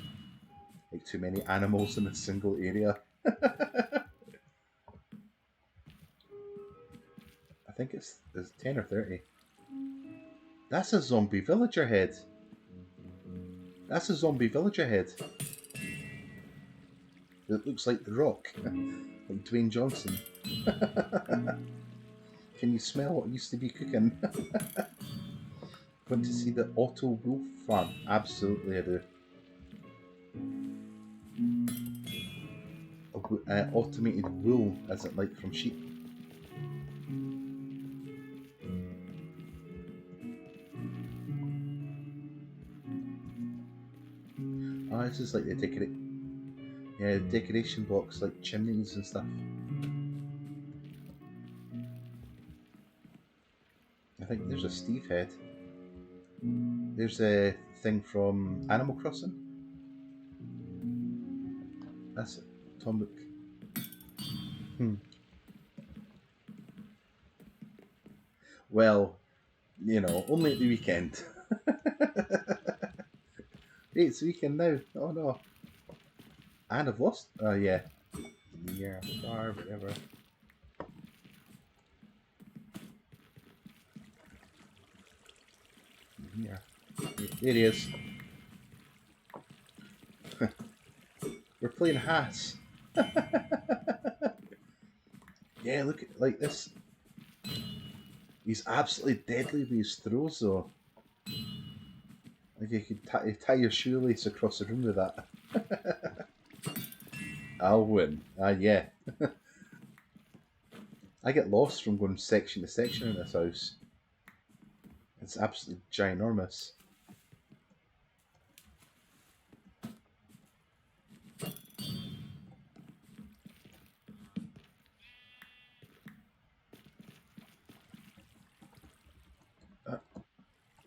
Like too many animals in a single area. I think it's 10 or 30. That's a zombie villager head. That's a zombie villager head. It looks like The Rock. Like Dwayne Johnson. Can you smell what used to be cooking? Want to see the Auto Wolf farm? Absolutely, I do. Automated wool, as it like from sheep. Oh, this is like the decoration blocks, like chimneys and stuff. I think there's a Steve head. There's a thing from Animal Crossing. That's it. Tom Nook. Well, you know, only at the weekend. Hey, it's the weekend now. Oh no. And I've lost. Oh yeah. Yeah, star, whatever. Yeah. There he is. We're playing Haas. Yeah, look at like this. He's absolutely deadly with his throws though. Like you could tie your shoelace across the room with that. I'll win. Yeah. I get lost from going section to section in this house. It's absolutely ginormous.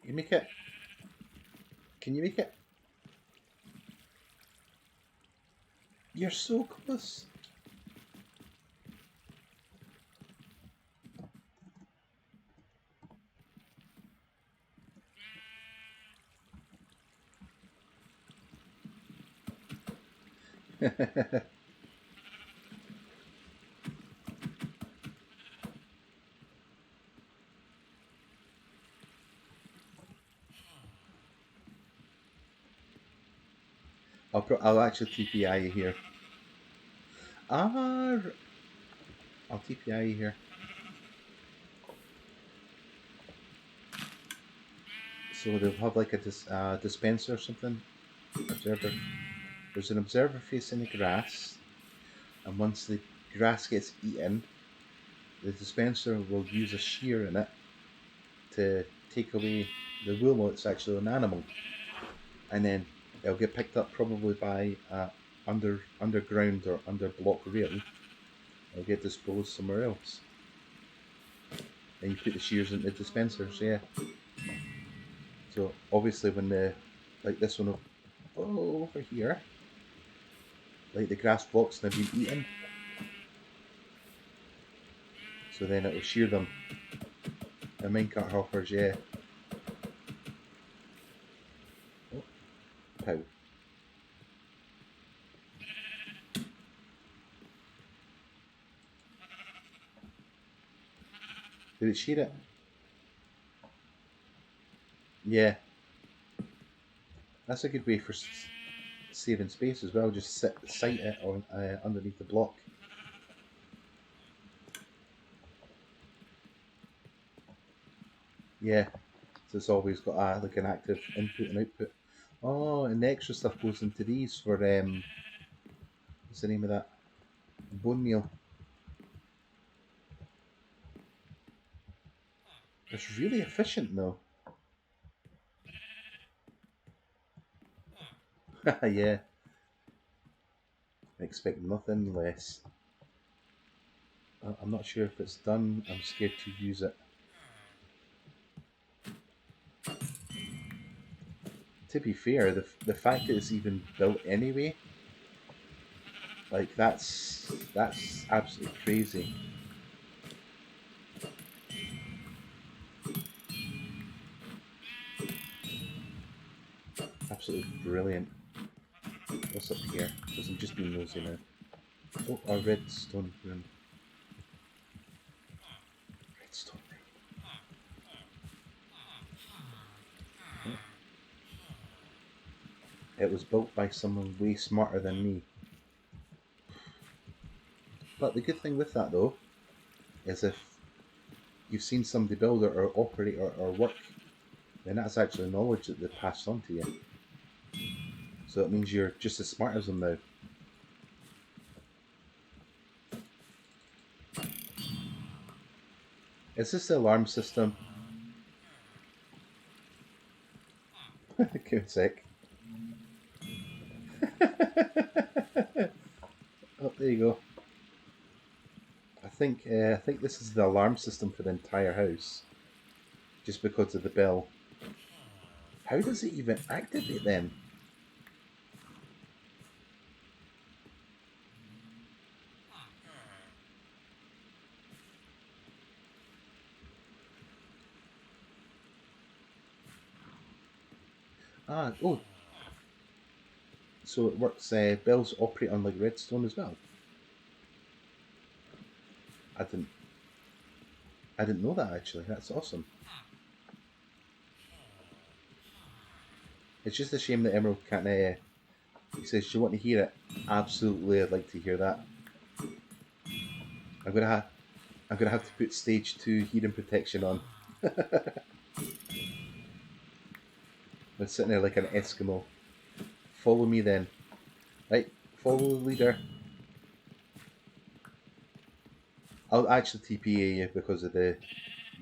You make it? Can you make it? You're so close. I'll actually TPI you here. Ah, I'll TPI you here. So they'll have like a dispenser or something. Observer. There's an observer facing the grass, and once the grass gets eaten, the dispenser will use a shear in it to take away the wool. It's actually an animal, and then it'll get picked up probably by underground or under block rail. It'll get disposed somewhere else. And you put the shears into the dispensers, yeah. So obviously when like this one will over here, like the grass blocks have been eaten, so then it'll shear them. The minecart hoppers, yeah. Oh, pow. Did it shear it? Yeah. That's a good way for saving space as well. Just sight it on underneath the block. Yeah, so it's always got like an active input and output. Oh, and the extra stuff goes into these for what's the name of that? Bone meal. It's really efficient though. Yeah, I expect nothing less. I'm not sure if it's done. I'm scared to use it. To be fair, the fact that it's even built anyway, like that's absolutely crazy. Absolutely brilliant. What's up here? Because I'm just being nosy now. Oh, a redstone room. Redstone room. It was built by someone way smarter than me. But the good thing with that though is if you've seen somebody build it or operate or work, then that's actually knowledge that they've passed on to you. So it means you're just as smart as them now. Is this the alarm system? Give a sec. Oh, there you go. I think this is the alarm system for the entire house, just because of the bell. How does it even activate then? Oh, so it works. Bells operate on like redstone as well. I didn't, I didn't know that actually. That's awesome. It's just a shame that Emerald can't. He says, "Do you want to hear it?" Absolutely, I'd like to hear that. I'm gonna have, I'm gonna have to put stage 2 hearing protection on. I'm sitting there like an Eskimo. Follow me then. Right, follow the leader. I'll actually TPA you because of the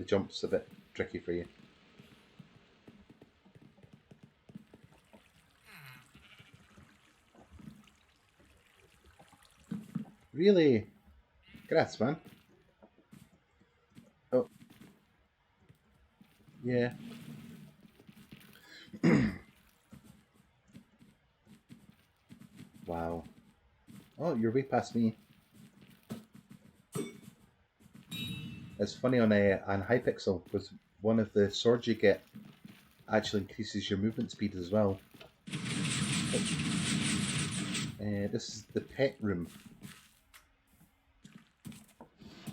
jump's a bit tricky for you. Really? Grass, man. Oh, yeah. Wow. Oh, you're way past me. It's funny on Hypixel because one of the swords you get actually increases your movement speed as well. This is the pet room.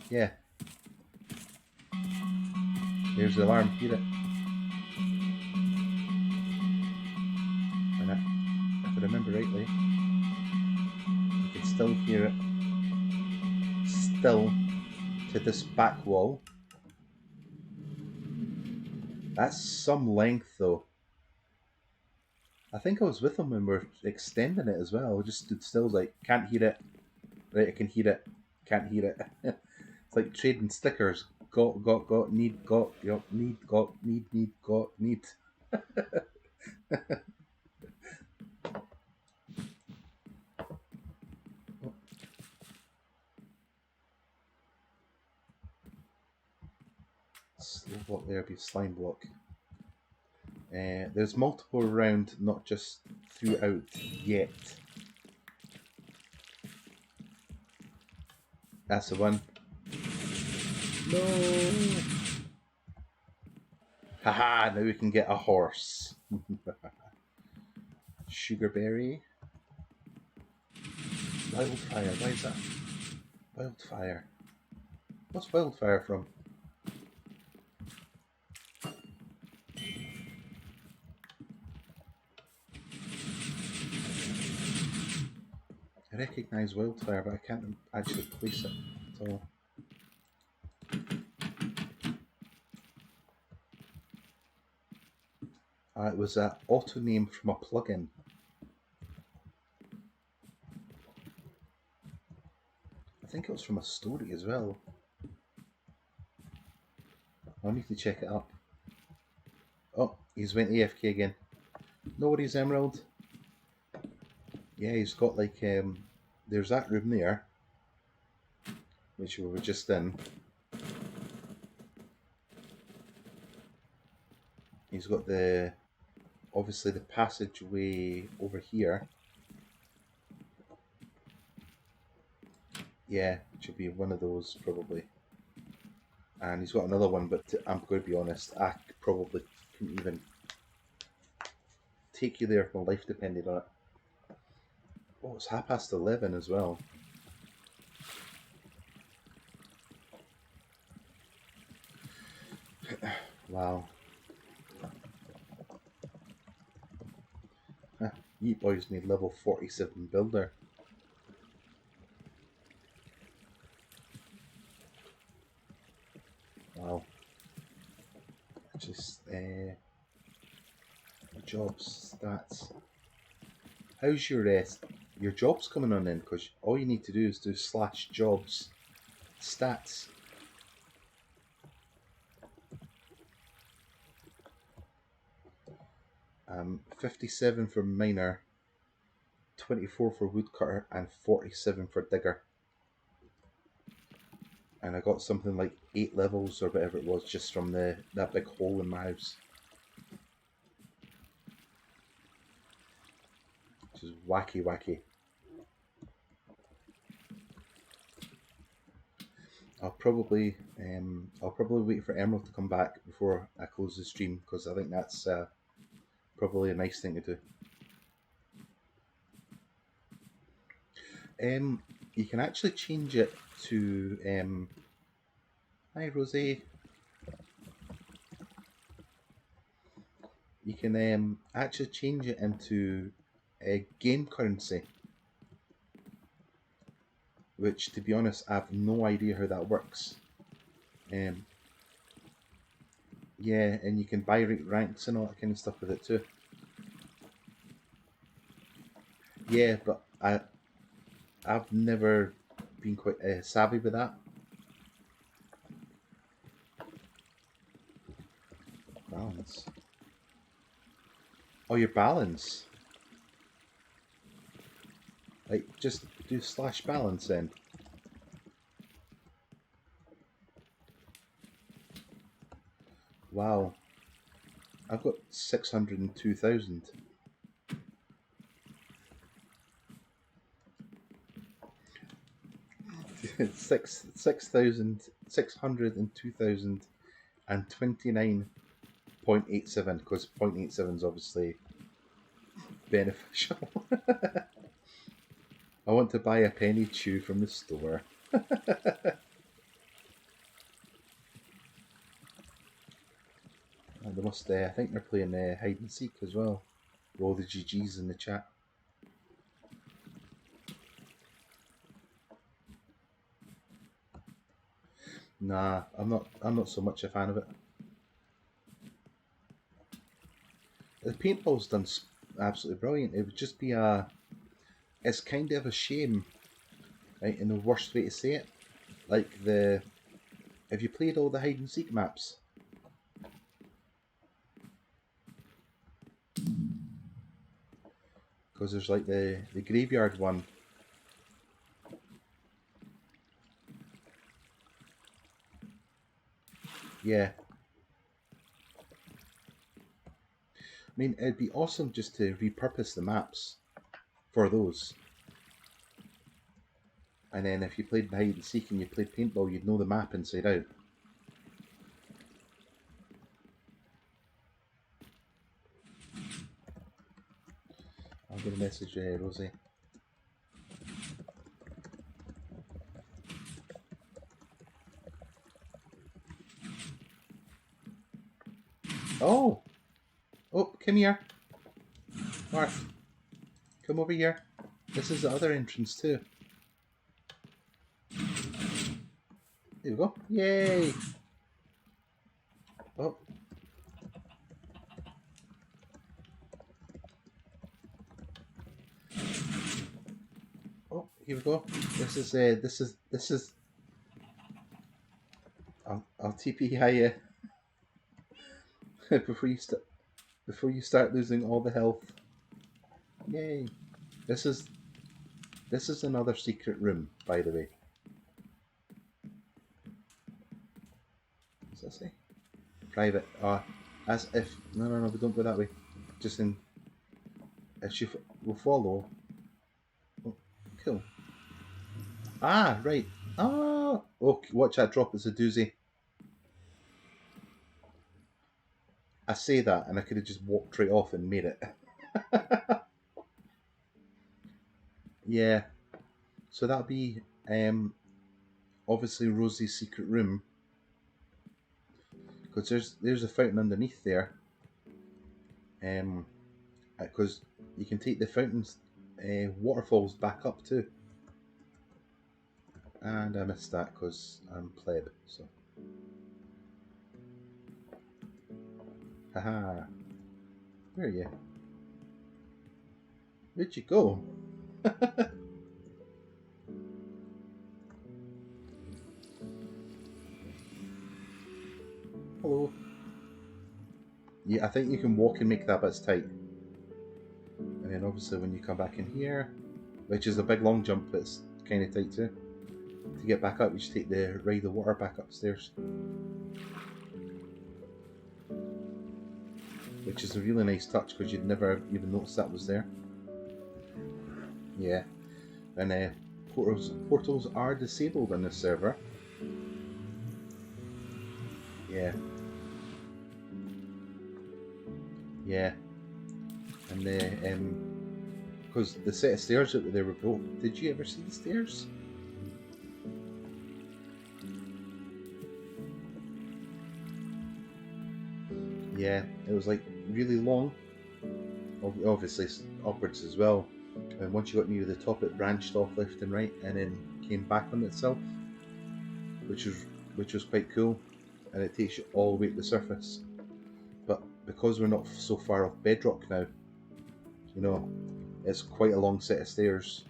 Yeah. There's the alarm. Hear it. And if I remember rightly, you can still hear it. Still to this back wall. That's some length though. I think I was with him when we were extending it as well. I just stood still, like, can't hear it. Right, I can hear it. Can't hear it. It's like trading stickers. Got, need, got, need, got, need. Slow block there, be slime block. There's multiple around, not just throughout yet. That's the one. No! Haha, now we can get a horse. Sugarberry. Wildfire, why is that? Wildfire. What's wildfire from? recognise wildfire, but I can't actually place it at all. It was an auto name from a plugin. I think it was from a story as well. I'll need to check it up. Oh, he's went AFK again. No worries, Emerald. Yeah, he's got like, there's that room there, which we were just in. He's got the, obviously the passageway over here. Yeah, it should be one of those probably. And he's got another one, but I'm going to be honest, I probably couldn't even take you there if my life depended on it. Oh, it's 11:30 as well. Wow. Yeet Boy's made level 47 builder. Wow. Just jobs, stats. How's your jobs coming on then? Because all you need to do is do /jobs stats. Um, 57 for miner, 24 for woodcutter, and 47 for digger. And I got something like 8 levels or whatever it was just from that big hole in my house. Which is wacky. I'll probably wait for Emerald to come back before I close the stream, because I think that's probably a nice thing to do. You can actually change it to hi Rosé. You can actually change it into a game currency, which, to be honest, I have no idea how that works. Yeah, and you can buy ranks and all that kind of stuff with it too. Yeah, but I've never been quite savvy with that. Balance. Oh, your balance. Like, just do /balance then. Wow. I've got 602,000. Six 602,000 and 29.87, because 0.87 is obviously beneficial. I want to buy a penny chew from the store. And they must, I think they're playing hide and seek as well. Roll the GGs in the chat. Nah, I'm not so much a fan of it. The paintball's done absolutely brilliant. It would just be it's kind of a shame, right, in the worst way to say it. Like have you played all the hide and seek maps? Because there's like the graveyard one. Yeah. I mean, it'd be awesome just to repurpose the maps for those. And then if you played hide and seek and you played paintball, you'd know the map inside out. I'm going to message Rosie. Oh, come here. Mark, come over here. This is the other entrance too. There we go. Yay! Oh. Oh, here we go. This is. I'll TP you before you start losing all the health. Yay! This is another secret room, by the way. What's that say? Private. As if no, we don't go that way. Just in. If she will follow. Oh, cool. Ah, right. Oh, watch that drop. It's a doozy. I say that, and I could have just walked right off and made it. Yeah. So that'll be obviously Rosie's secret room, because there's a fountain underneath there. Because you can take the fountain's waterfalls back up too. And I missed that because I'm pleb. So. Haha. Where are you? Where'd you go? Hello. Yeah, I think you can walk and make that bit tight. And then obviously when you come back in here, which is a big long jump, but it's kind of tight too. To get back up, you just take the ride the water back upstairs. Which is a really nice touch because you'd never even noticed that was there. Yeah. And portals are disabled on this server. Yeah. Yeah. And because the set of stairs that they were built, did you ever see the stairs? Yeah, it was like really long. Obviously upwards as well. And once you got near the top, it branched off left and right, and then came back on itself, which was quite cool. And it takes you all the way to the surface. But because we're not so far off bedrock now, you know, it's quite a long set of stairs.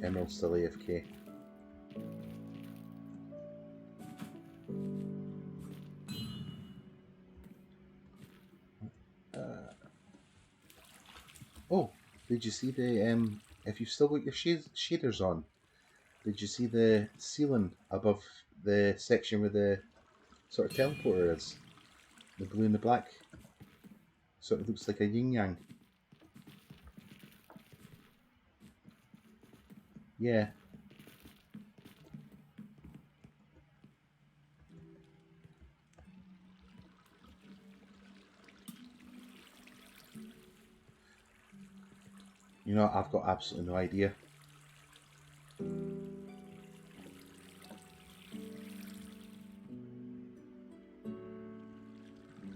Emerald still AFK. Oh, did you see the if you've still got your shaders on, did you see the ceiling above the section where the sort of teleporter is? The blue and the black. Sort of looks like a yin yang. Yeah. You know, I've got absolutely no idea.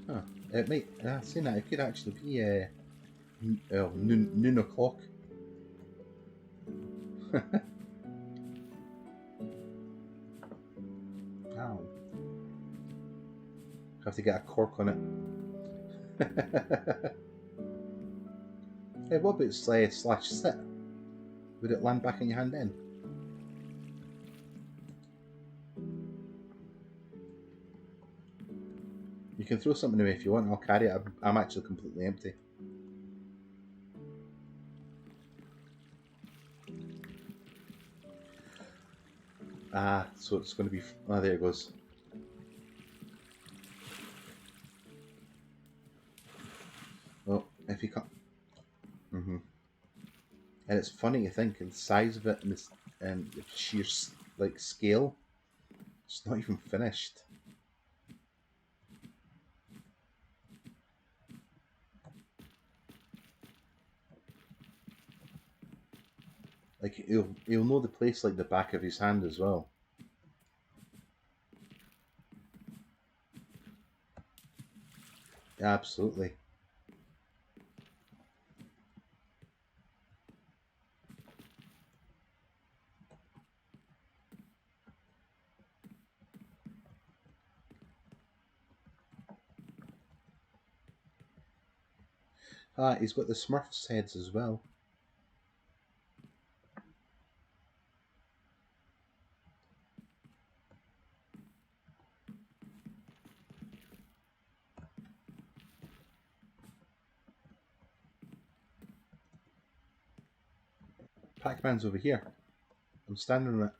Huh. It might, saying that, it could actually be noon o'clock. Ow. Have to get a cork on it. Hey, what about slash sit? Would it land back in your hand then? You can throw something away if you want. I'll carry it. I'm actually completely empty. Ah, so it's going to be... Oh, there it goes. Well, if you can't... And it's funny to think, the size of it and the sheer like scale, it's not even finished. Like he'll know the place like the back of his hand as well. Absolutely. Ah, he's got the Smurfs heads as well. Pac-Man's over here. I'm standing on it.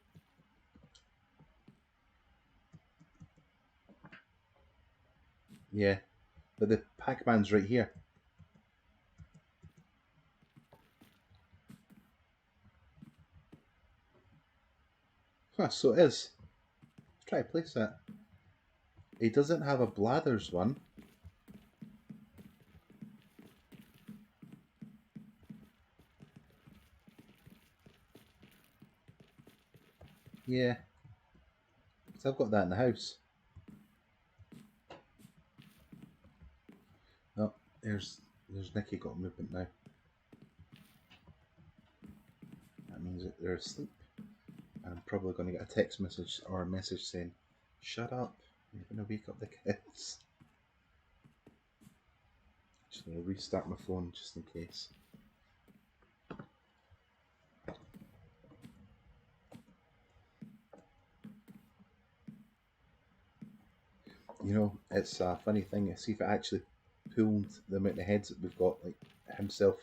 Yeah, but the Pac-Man's right here. Huh, so it is. Let's try to place that. He doesn't have a Blathers one. Yeah, because I've got that in the house. Oh, there's Nicky got movement now. That means that they're asleep. And I'm probably going to get a text message or a message saying, "Shut up, you're going to wake up the kids." Just going to restart my phone just in case. You know, it's a funny thing. See if it actually pulled the amount of heads that we've got, like himself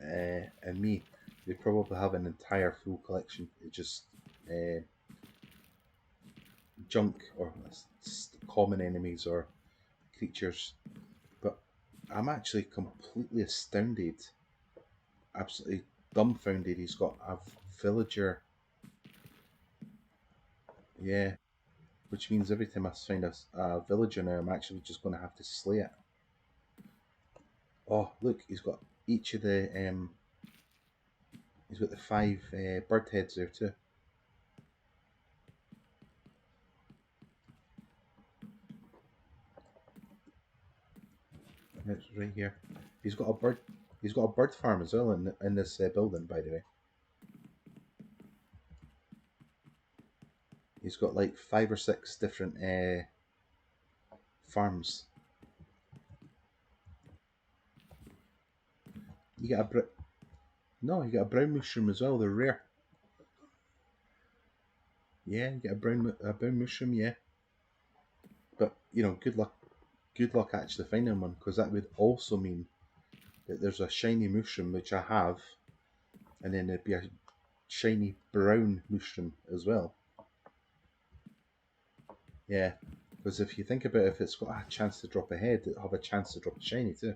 and me, we probably have an entire full collection. It just junk or common enemies or creatures. But I'm actually completely astounded, absolutely dumbfounded. He's got a villager. Yeah, which means every time I find a villager now, I'm actually just going to have to slay it. Oh, look, he's got each of the he's got the 5 bird heads there too. It's right here. He's got a bird. He's got a bird farm as well in this building, by the way. He's got like 5 or 6 different farms. You get a no, you get a brown mushroom as well. They're rare. Yeah, you get a brown mushroom. Yeah, but you know, good luck. Good luck actually finding one, because that would also mean that there's a shiny mushroom which I have, and then there'd be a shiny brown mushroom as well. Yeah, because if you think about it, if it's got a chance to drop a head, it'll have a chance to drop a shiny too.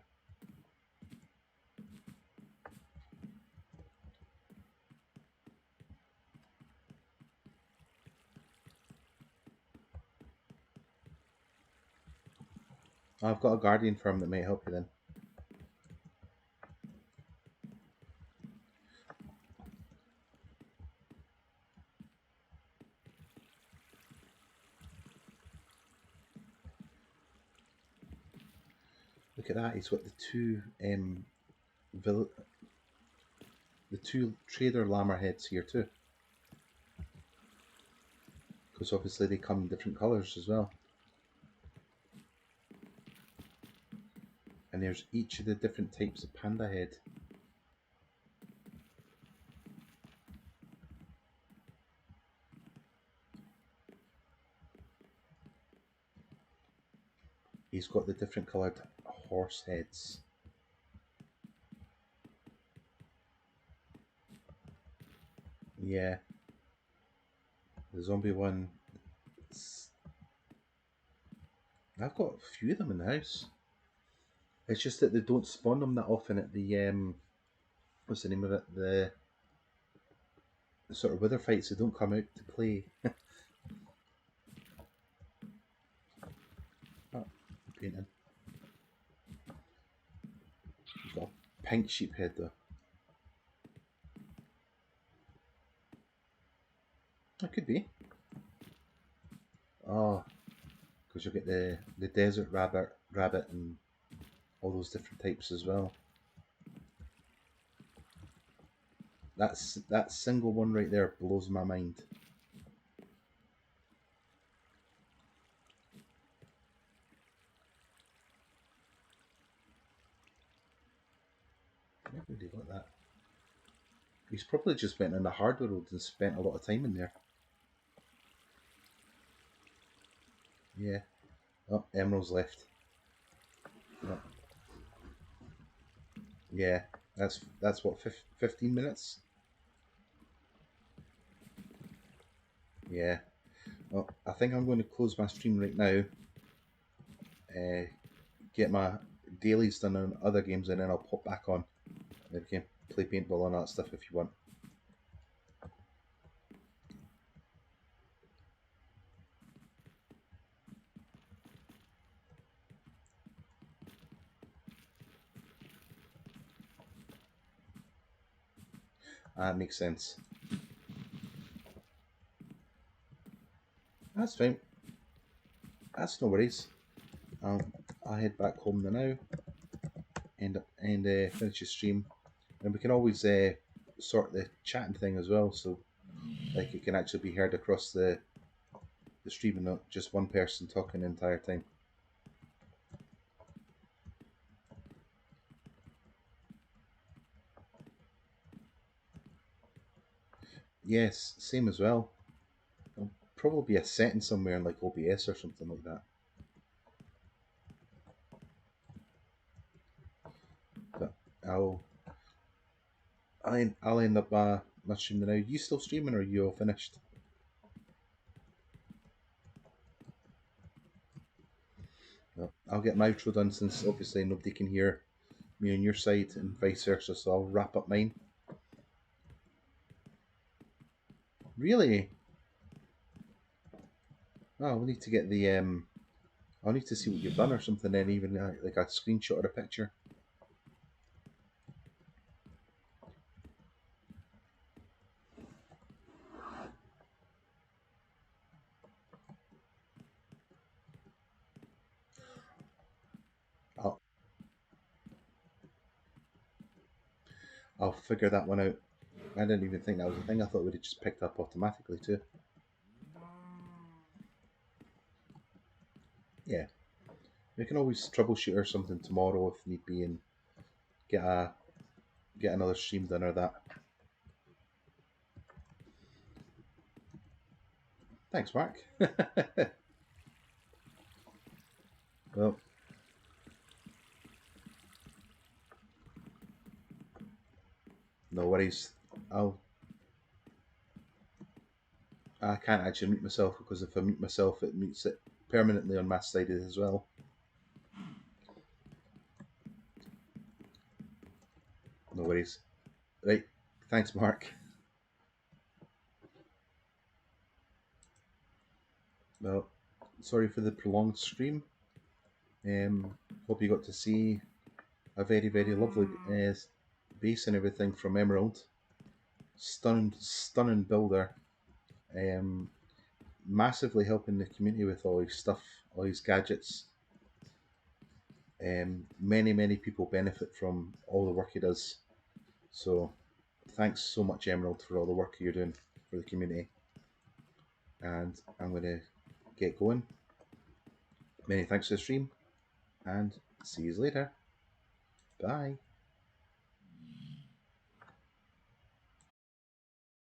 I've got a guardian farm that might help you then. Look at that, he's got the two trader llama heads here too. Because obviously they come in different colours as well. And there's each of the different types of panda head. He's got the different coloured horse heads. Yeah. The zombie one. I've got a few of them in the house. It's just that they don't spawn them that often at the what's the name of it? The sort of wither fights. They don't come out to play. Oh, painting. You've got a pink sheep head though. That could be. Oh, because you'll get the desert rabbit and all those different types as well. That single one right there blows my mind. Where did he got that? He's probably just went on the hardware road and spent a lot of time in there. Yeah. Oh, Emerald's left. Oh. Yeah, that's what, 15 minutes? Yeah. Well, I think I'm going to close my stream right now. Get my dailies done on other games, and then I'll pop back on. Maybe we can play paintball and all that stuff if you want. That makes sense. That's fine. That's no worries. I'll head back home now and finish the stream, and we can always sort the chatting thing as well, so like it can actually be heard across the stream and not just one person talking the entire time. Yes, same as well. There'll probably be a setting somewhere in like OBS or something like that. But I'll end up my stream now. You still streaming, or are you all finished? Well, I'll get my outro done, since obviously nobody can hear me on your side and vice versa, so I'll wrap up mine. Really? Oh, we need to get the I'll need to see what you've done or something then, even like a screenshot or a picture. I'll figure that one out. I didn't even think that was a thing. I thought it would have just picked up automatically too. Yeah. We can always troubleshoot or something tomorrow if need be, and get another stream done or that. Thanks, Mark. Well, no worries. I can't actually mute myself, because if I mute myself, it mutes it permanently on my side as well. No worries. Right. Thanks, Mark. Well, sorry for the prolonged stream. Hope you got to see a very, very lovely base and everything from Emerald. Stunning builder. Massively helping the community with all his stuff, all his gadgets. Many people benefit from all the work he does. So thanks so much, Emerald, for all the work you're doing for the community. And I'm going to get going. Many thanks for the stream, and see you later. Bye.